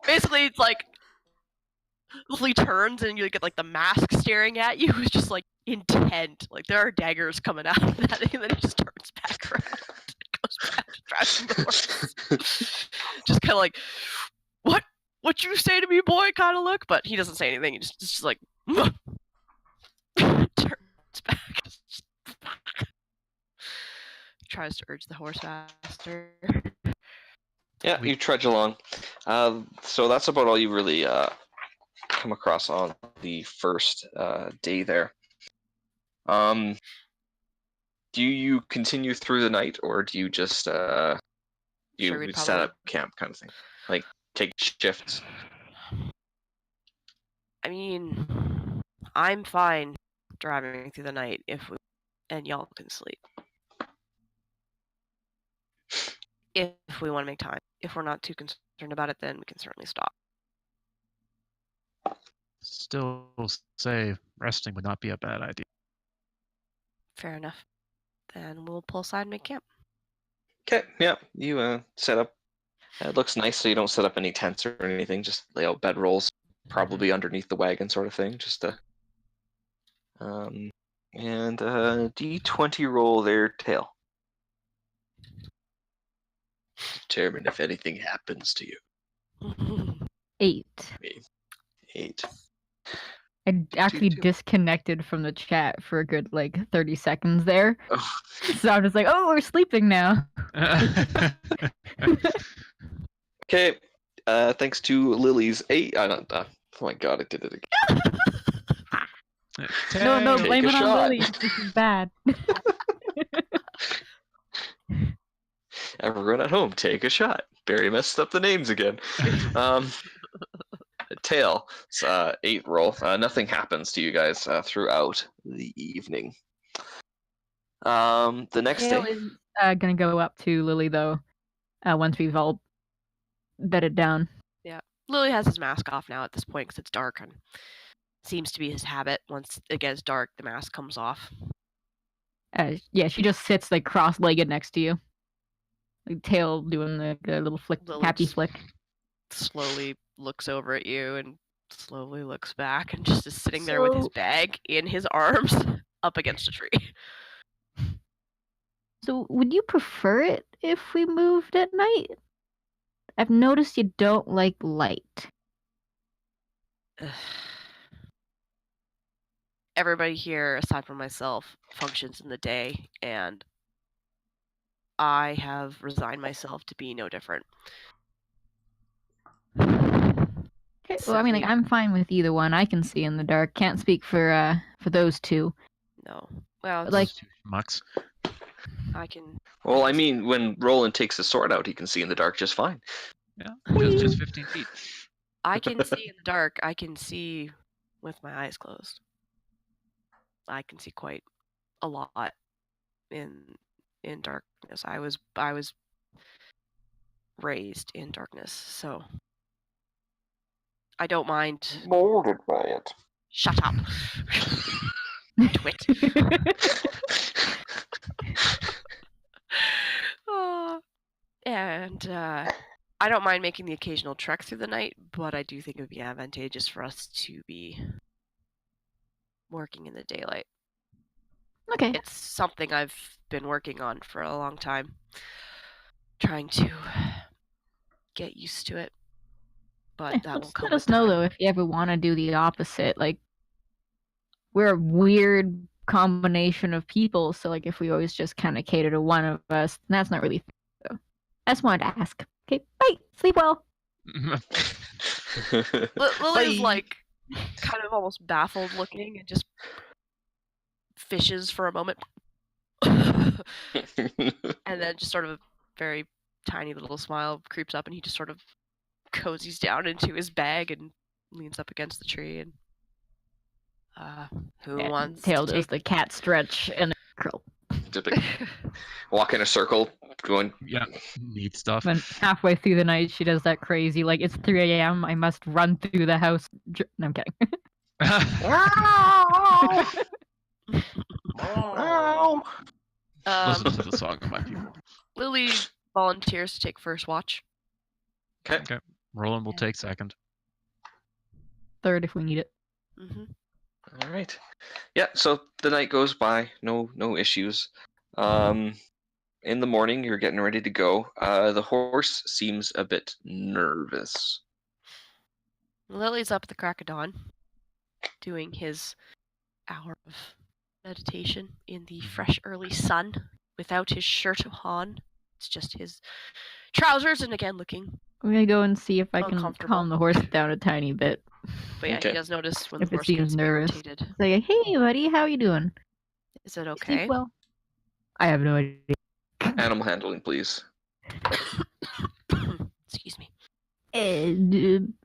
Basically, it's like Lily turns and you get like the mask staring at you. It's just like intent. Like there are daggers coming out of that, and then he just turns back around and goes back to driving the horse. Just kind of like, what you say to me, boy? Kind of look, but he doesn't say anything. He just like turns back. Tries to urge the horse faster. Yeah, you trudge along. So that's about all you really come across on the first day there. Do you continue through the night, or do you just Sure, you we'd set probably- up camp kind of thing, like take shifts? I mean, I'm fine driving through the night and y'all can sleep. If we want to make time. If we're not too concerned about it, then we can certainly stop. Still say resting would not be a bad idea. Fair enough. Then we'll pull aside and make camp. Okay, yeah, you set up. It looks nice, so you don't set up any tents or anything. Just lay out bedrolls, probably underneath the wagon, sort of thing. Just and D20 roll their tail. Determine if anything happens to you. 8. 8. I actually two. disconnected from the chat for a good 30 seconds there. Oh. So I'm just like, oh, we're sleeping now. Okay, thanks to Lily's 8. Oh my god, I did it again. No, Take blame a it on shot. Lily. This is bad. Everyone at home, take a shot. Barry messed up the names again. Tail, it's 8 roll. Nothing happens to you guys throughout the evening. The next Tail day. is gonna go up to Lily though. Once we've all bedded down. Lily has his mask off now at this point because it's dark and seems to be his habit. Once it gets dark, the mask comes off. Yeah, she just sits cross-legged next to you. Tail doing the little flick, Lily happy just flick. Slowly looks over at you and slowly looks back and just is sitting there with his So- bag in his arms up against a tree. So, would you prefer it if we moved at night? I've noticed you don't like light. Everybody here, aside from myself, functions in the day, and I have resigned myself to be no different. Okay, well, I mean, I'm fine with either one. I can see in the dark. Can't speak for those two. No. Well, But, like- Those two schmucks. I can. Well, I mean, when Roland takes his sword out, he can see in the dark just fine. Yeah, just 15 feet. I can see in the dark. I can see with my eyes closed. I can see quite a lot in darkness. I was raised in darkness, so I don't mind. Molded by it. Shut up. Twit. And I don't mind making the occasional trek through the night, but I do think it would be advantageous for us to be working in the daylight. Okay. It's something I've been working on for a long time, trying to get used to it. But that won't Just come let with us know time. though if you ever want to do the opposite. Like, we're a weird combination of people, so like if we always just kind of cater to one of us, that's not really fair. So I just wanted to ask. Okay, bye. Sleep well. Lily's Bye. like kind of almost baffled looking and just fishes for a moment. And then just sort of a very tiny little smile creeps up and he just sort of cozies down into his bag and leans up against the tree and who wants Tail to does take the cat stretch and curl. Just like walk in a circle, going. Yeah, neat stuff. Then halfway through the night, she does that crazy, like, it's 3 a.m., I must run through the house. No, I'm kidding. Listen to the song of my people. Lily volunteers to take first watch. Okay. Roland will take second. Third if we need it. Mm-hmm. All right. Yeah. So the night goes by. No issues. In the morning, you're getting ready to go. The horse seems a bit nervous. Lily's up at the crack of dawn, doing his hour of meditation in the fresh early sun, without his shirt on. It's just his trousers, and again looking. I'm gonna go and see if I can Uncomfortable. calm the horse down a tiny bit. But yeah, Okay. he does notice when If the it horse seems gets nervous. irritated. Say, hey buddy, how you doing? Is it You okay? Sleep well. I have no idea. Animal handling, please. Excuse me.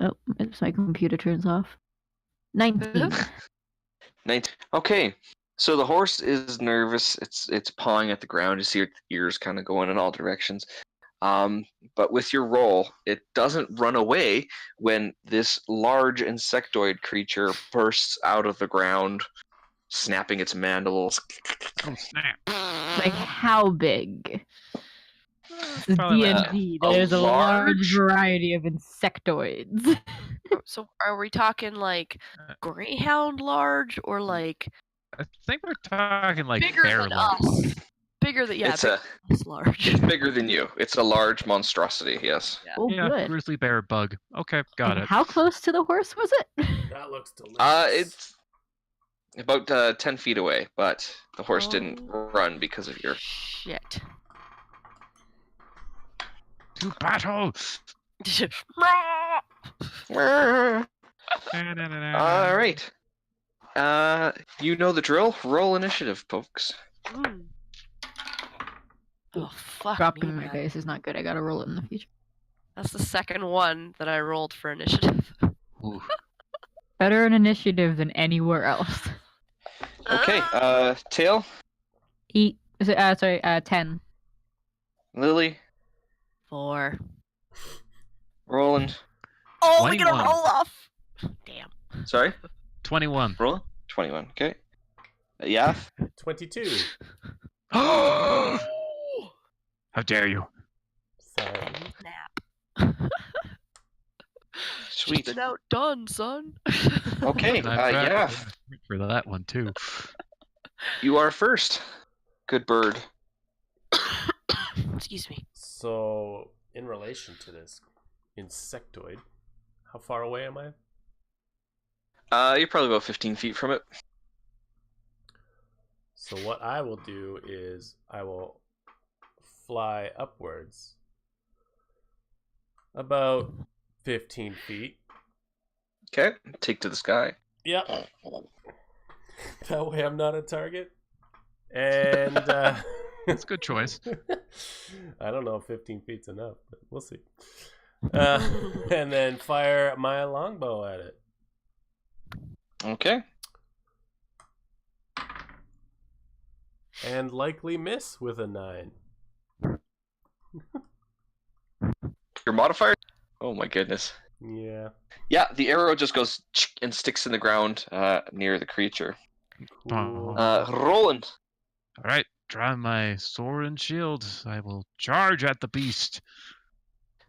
Oh, my computer turns off. 19. 19. Okay. So the horse is nervous. It's pawing at the ground. You see its ears kind of going in all directions. But with your roll, it doesn't run away when this large insectoid creature bursts out of the ground, snapping its mandibles. Oh snap! Like, how big? The Probably like D&D, a there's a large large- variety of insectoids. So are we talking like greyhound large or like I think we're talking like bigger bear than large. us? Bigger than It's it's large. it's bigger than you. It's a large monstrosity. Yes. Oh, Yeah, good. grizzly bear bug. Okay, got And it. how close to the horse was it? That looks delicious. It's about 10 feet away, but the horse didn't Oh. run because of your. Shit. To battle! All right. You know the drill. Roll initiative, folks. Mm. Oh fuck Dropping me, my man. dice is not good. I gotta roll it in the future. That's the second one that I rolled for initiative. Ooh. Better in initiative than anywhere else. Okay. Ah! Tail, 10. Lily, 4. Roland. Oh, we get a 21. roll off. Damn. Sorry, 21. Roland. 21. Okay. Yath. 22. How dare you? Sorry. Nap. Sweet. Been outdone, son. Okay. And I'm Yath, for that one too. you are first. Good bird. Excuse me. So, in relation to this insectoid, how far away am I? You're probably about 15 feet from it. So what I will do is I will fly upwards about 15 feet. Okay. Take to the sky. Yep. That way I'm not a target. And That's a good choice. I don't know if 15 feet's enough, but we'll see. And then fire my longbow at it. Okay. And likely miss with a 9. Your modifier? Oh my goodness. Yeah. Yeah, the arrow just goes and sticks in the ground near the creature. Cool. Roland. All right, draw my sword and shield. I will charge at the beast.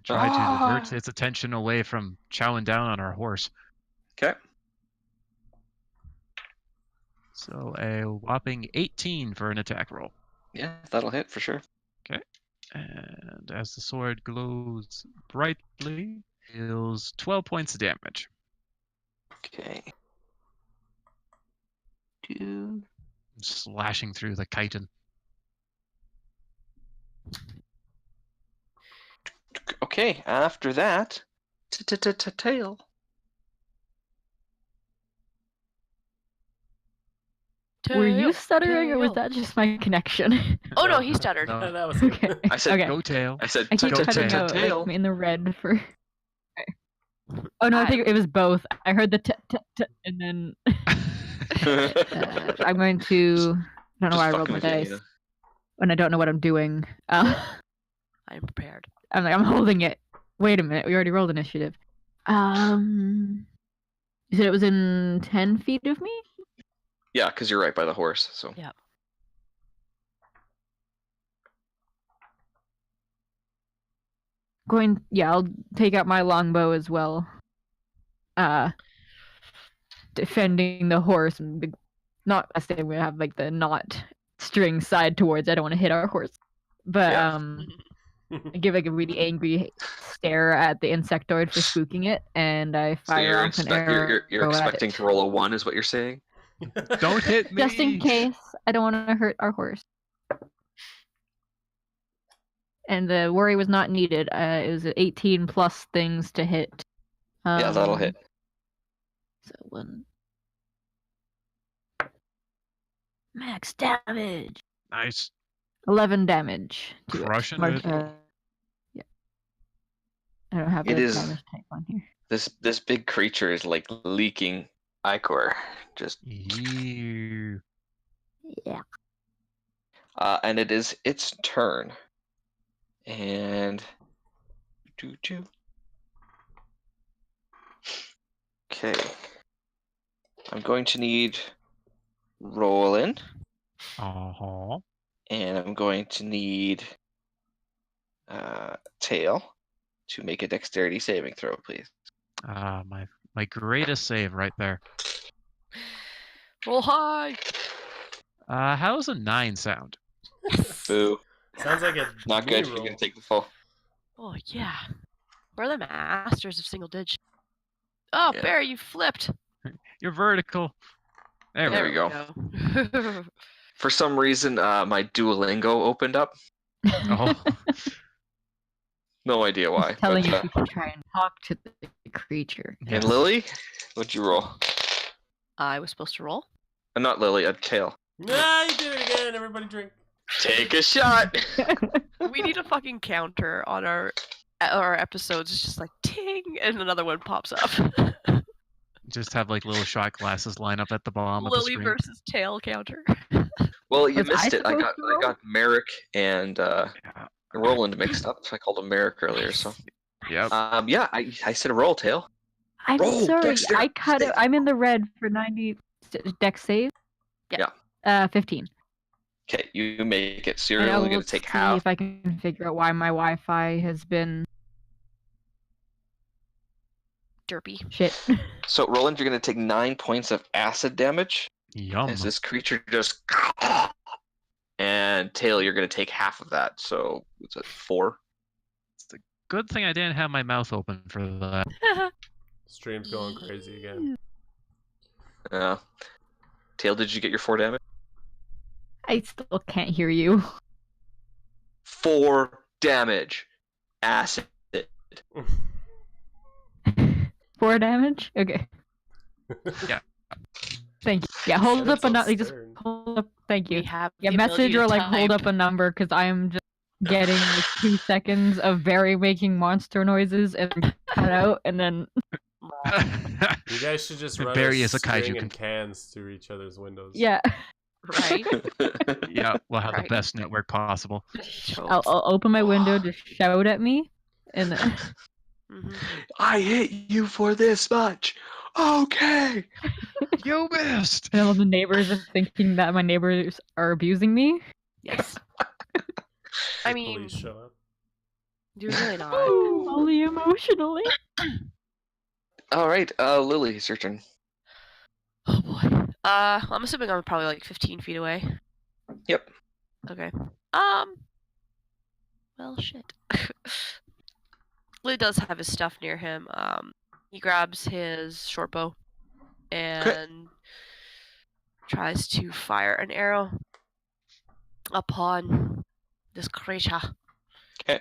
Try to divert its attention away from chowing down on our horse. Okay. So a whopping 18 for an attack roll. Yeah, that'll hit for sure. And as the sword glows brightly, deals 12 points of damage. Okay. 2. Slashing through the chitin. Okay, after that, tail. Were you Tail, stuttering, or was tail. that just my connection? Oh no, he stuttered. No. That was Okay. I said Okay. Go tail. I said I keep Go cutting tail. out tail. like, in the red for. Okay. Oh no, I think it was both. I heard the t, and then I'm going to. I don't know why I rolled my dice, and I don't know what I'm doing. I'm prepared. I'm like, I'm holding it. Wait a minute, we already rolled initiative. You said it was in 10 feet of me? Yeah, because you're right by the horse. So Yeah. I'll take out my longbow as well. Defending the horse and not I say we have like the not string side towards. I don't want to hit our horse, but Yeah. I give like a really angry stare at the insectoid for spooking it, and I So fire you're, off an arrow. you're at expecting it. to roll a 1 is what you're saying? Don't hit me. Just in case. I don't want to hurt our horse. And the worry was not needed. It was 18 plus things to hit. Yeah, that'll hit. So 1. Max damage. Nice. 11 damage. To Crushing it. it. Yeah. I don't have It the is- damage type on here. This big creature is like leaking ichor. Just Ew. Yeah. and it is its turn. And okay. I'm going to need Roland, Uh-huh. and I'm going to need Tail to make a dexterity saving throw, please. My greatest save right there. Roll high. How's a 9 sound? Boo. Sounds like a Not good. You're reroll. gonna take the fall. Oh yeah. We're the masters of single digit. Oh, Yeah. Barry, you flipped. You're vertical. There There we we go. go. For some reason, my Duolingo opened up. Oh. No idea why. Telling but, you to try and talk to the creature. and Lily, what'd you roll? I was supposed to roll. Not Lily, Tail. Ah, you did it again. Everybody drink. Take a shot. We need a fucking counter on our episodes. It's just like ting, and another one pops up. Just have like little shot glasses line up at the bottom of the Lily screen. versus tail counter. Well, you Was I missed it. I supposed to roll? got Merrick and Yeah. Roland mixed up. I called him Merrick earlier. So Yep. yeah, I said roll, Tail. I'm Roll, sorry. dexterity I cut it. save. I'm in the red for 90 dex save. Yeah. 15. Okay, you make it. So And you're I only will gonna take see half. if I can figure out why my Wi-Fi has been Derpy. shit. So Roland, you're gonna take 9 points of acid damage Yum. as this creature just. And Tail, you're gonna take half of that. So what's it? 4. Good thing I didn't have my mouth open for that. Stream's going crazy again. Tail, did you get your 4 damage? I still can't hear you. 4 damage. Acid. 4 damage? Okay. Yeah. Thank you. Yeah, hold Shannon's up a so number. Just stern. hold up. Thank We you. have Yeah, the message ability or to like hold type. up a number because I am just getting like 2 seconds of Barry making monster noises and cut out, and then You guys should just run Barry a is a kaiju string and cans through each other's windows. yeah, Right? Yeah, we'll have the Right. best network possible. I'll open my window to shout at me, and then Mhm. I hit you for this much. Okay. You missed. and all the neighbors are thinking that my neighbors are abusing me. Yes. The I mean, police show up. you're really not. Only emotionally. All right, Lily, it's your turn. Oh boy. I'm assuming I'm probably like 15 feet away. Yep. Okay. Well, shit. Lee does have his stuff near him. He grabs his short bow and tries to fire an arrow upon this creature. Okay.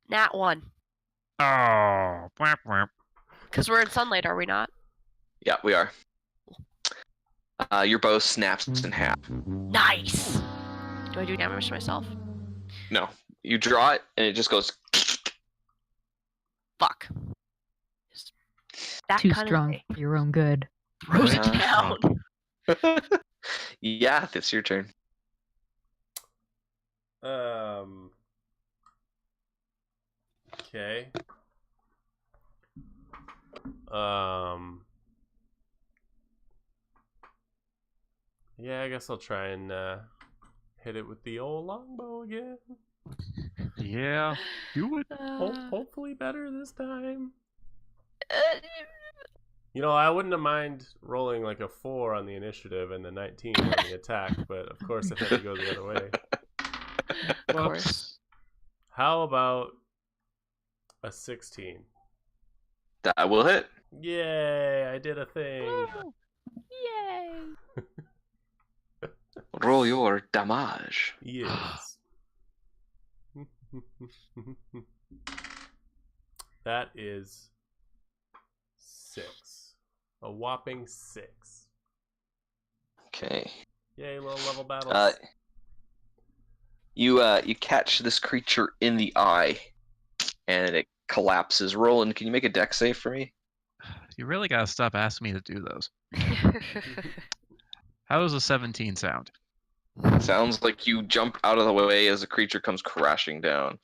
Nat 1. Oh, whap, whap. Because we're in sunlight, are we not? Yeah, we are. Your bow snaps in half. Nice! Do I do damage to myself? No, you draw it, and it just goes. Fuck. Just that Too kind strong for your own good. throws it Yeah. down. Yeah, it's your turn. Okay. Yeah, I guess I'll try and hit it with the old longbow again. Yeah, do it. Hopefully better this time. Uh, You know, I wouldn't have mind rolling like a 4 on the initiative and the 19 on the attack, but of course it had to go the other way. Of course. How about a 16? That will hit. Yay, I did a thing. Yay! Roll your damage. Yes. That is 6. A whopping 6. Okay. Yay, low level battles. You catch this creature in the eye, and it collapses. Roland, can you make a dex save for me? You really gotta stop asking me to do those. How does a 17 sound? Sounds like you jump out of the way as the creature comes crashing down.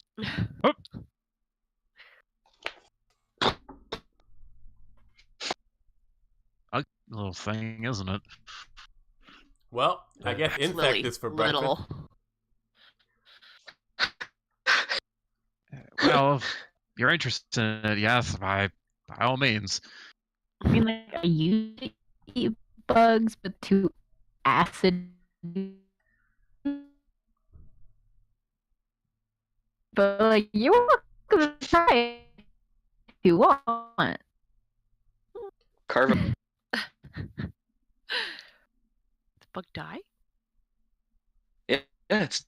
A little thing, isn't it? Well, I get It's infect really this for breakfast. little. Well, if you're interested in it, yes, by all means. I mean, like, I used to eat bugs, but too acid. But, like, you're welcome to try it if you want. Carve The bug die? Yeah, it's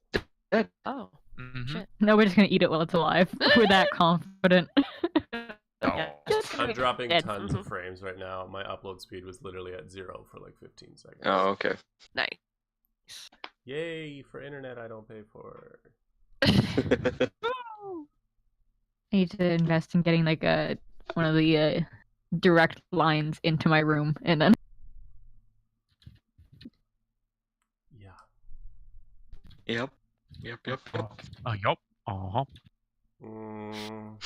dead. Oh. Mhm. Shit. No, we're just gonna eat it while it's alive. We're that confident. Oh. I'm dropping Dead. tons of frames right now. My upload speed was literally at 0 for like 15 seconds. Oh, okay. Nice. Yay, for internet I don't pay for. I need to invest in getting like one of the direct lines into my room, and then Yeah. Yep. Yep. Yup. Uh-huh. Mhm.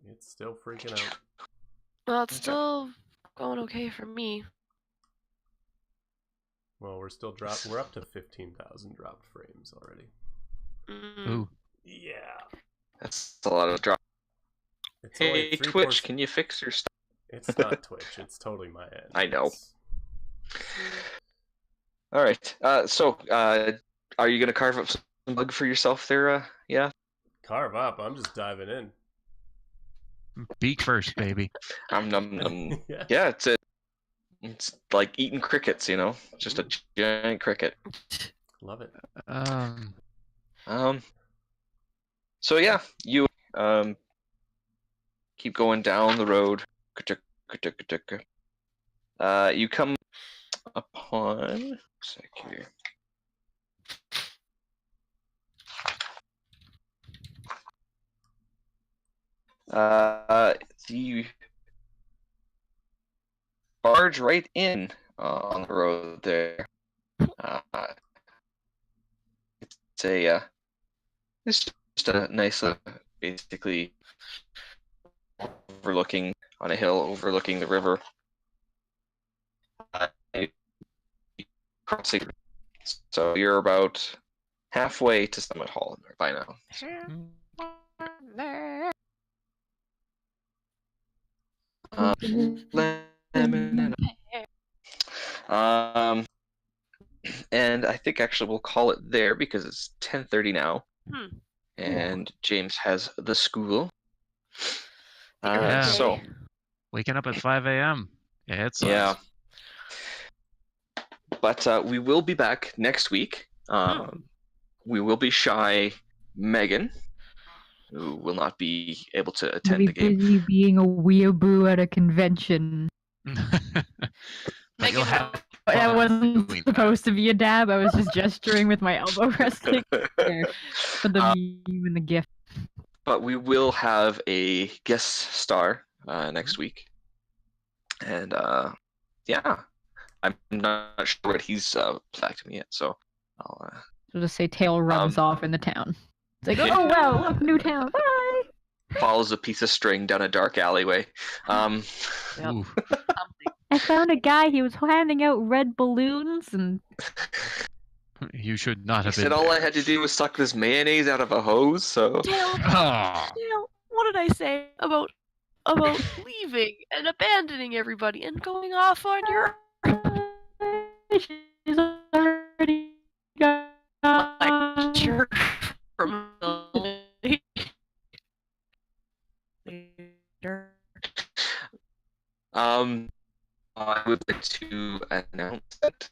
It's still freaking out. Well, it's still going okay for me. Well, we're up to 15,000 dropped frames already. Mm. Ooh. Yeah. That's a lot of drop. It's Hey, only Twitch, can you fix your stuff? It's not Twitch. It's totally my end. I know. It's- All right. So, are you gonna carve up some bug for yourself there? Yeah. Carve up. I'm just diving in. Beak first, baby. Yeah. Yeah, it's like eating crickets, you know, just a giant cricket. Love it. So yeah, you keep going down the road. You come upon upon. Sec here. The barge right in on the road there. It's just a nice, basically overlooking on a hill, overlooking the river. Crossing, so you're about halfway to Summit Hall by now. And I think actually we'll call it there because it's 10:30 now, and James has the school. Yeah. So Waking up at 5 a.m. Yeah, it's But we will be back next week. We will be shy Megan, who will not be able to attend the game. Busy being a weeaboo at a convention. But you'll have That fun wasn't doing supposed to be a dab. I was just gesturing with my elbow resting there for the meme and the gift. But we will have a guest star next week. And yeah, I'm not sure what he's back to me yet, so I'll just say tail runs off in the town. It's like, oh wow, look, new town, bye! follows a piece of string down a dark alleyway. Ooh. I found a guy, he was handing out red balloons, and You should not He have said been all I there. had to do was suck this mayonnaise out of a hose, so... Dale, Ah. Dale, what did I say about leaving and abandoning everybody and going off on your she's already gone. lecture from later? I would like to announce that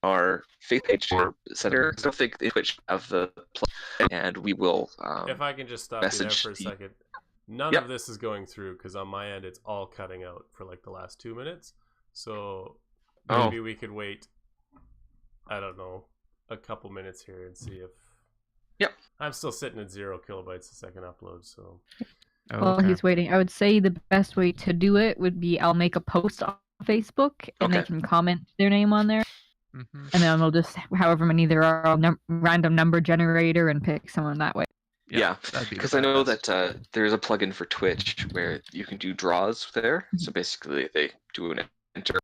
our faith page for Center, I don't think they Twitch have the plug, and we will If I can just stop you there message for a the- second. None of this is going through because on my end it's all cutting out for like the last 2 minutes. So maybe we could wait, I don't know, a couple minutes here and see if... Yep. I'm still sitting at 0 kilobytes a second upload, so... While Okay. he's waiting, I would say the best way to do it would be I'll make a post on Facebook and they Okay. can comment their name on there, Mhm. and then I'll just, however many there are, I'll random number generator and pick someone that way. Yeah, that'd be the because I know best. that there's a plugin for Twitch where you can do draws there. So basically, they do an enter.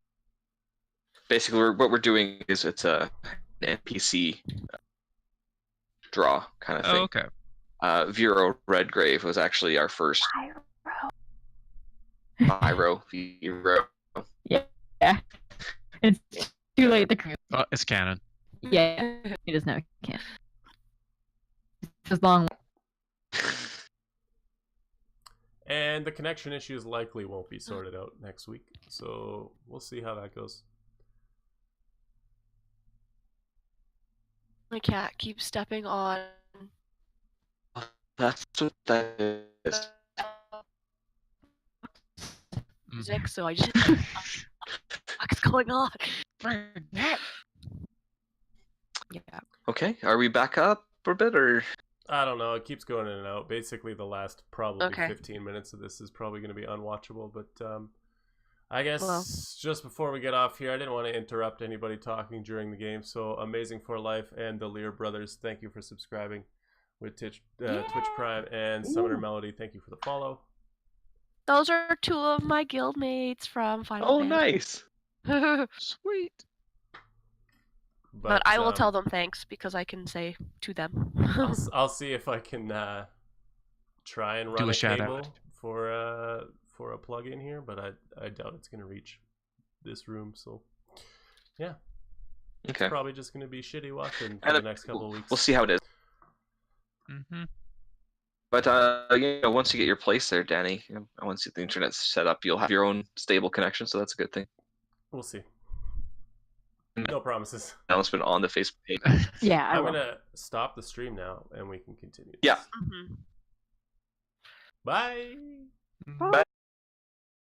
Basically, what we're doing is it's an NPC draw kind of Oh, thing. okay. Vero Redgrave was actually our first Viro. Yeah. It's too late. The crew. Oh, it's canon. Yeah, it is now. Can't. It's as long. And the connection issues likely won't be sorted out next week, so we'll see how that goes. My cat keeps stepping on. That's what that is. Music, so I just what's going on? Yeah. Okay, are we back up for a bit, or? I don't know, it keeps going in and out. Basically, the last probably Okay. 15 minutes of this is probably going to be unwatchable, but I guess Well. just before we get off here, I didn't want to interrupt anybody talking during the game, so Amazing for Life and the Lear Brothers, thank you for subscribing with Twitch Prime, and Summoner Melody, thank you for the follow. Those are two of my guildmates from Final Oh, Fantasy. nice. Sweet. But I will tell them thanks because I can say to them. I'll see if I can try and run Do a a shout cable out. for a plug-in here, but I doubt it's going to reach this room, so yeah. Okay. It's probably just going to be shitty watching for And the next couple of weeks. We'll see how it is. Mm-hmm. But once you get your place there, Danny, once the internet's set up, you'll have your own stable connection, so that's a good thing. We'll see. No promises. Announcement on the Facebook page. Yeah, I I'm will. going to stop the stream now, and we can continue. Yeah. Mhm. Bye! Mm-hmm. Bye.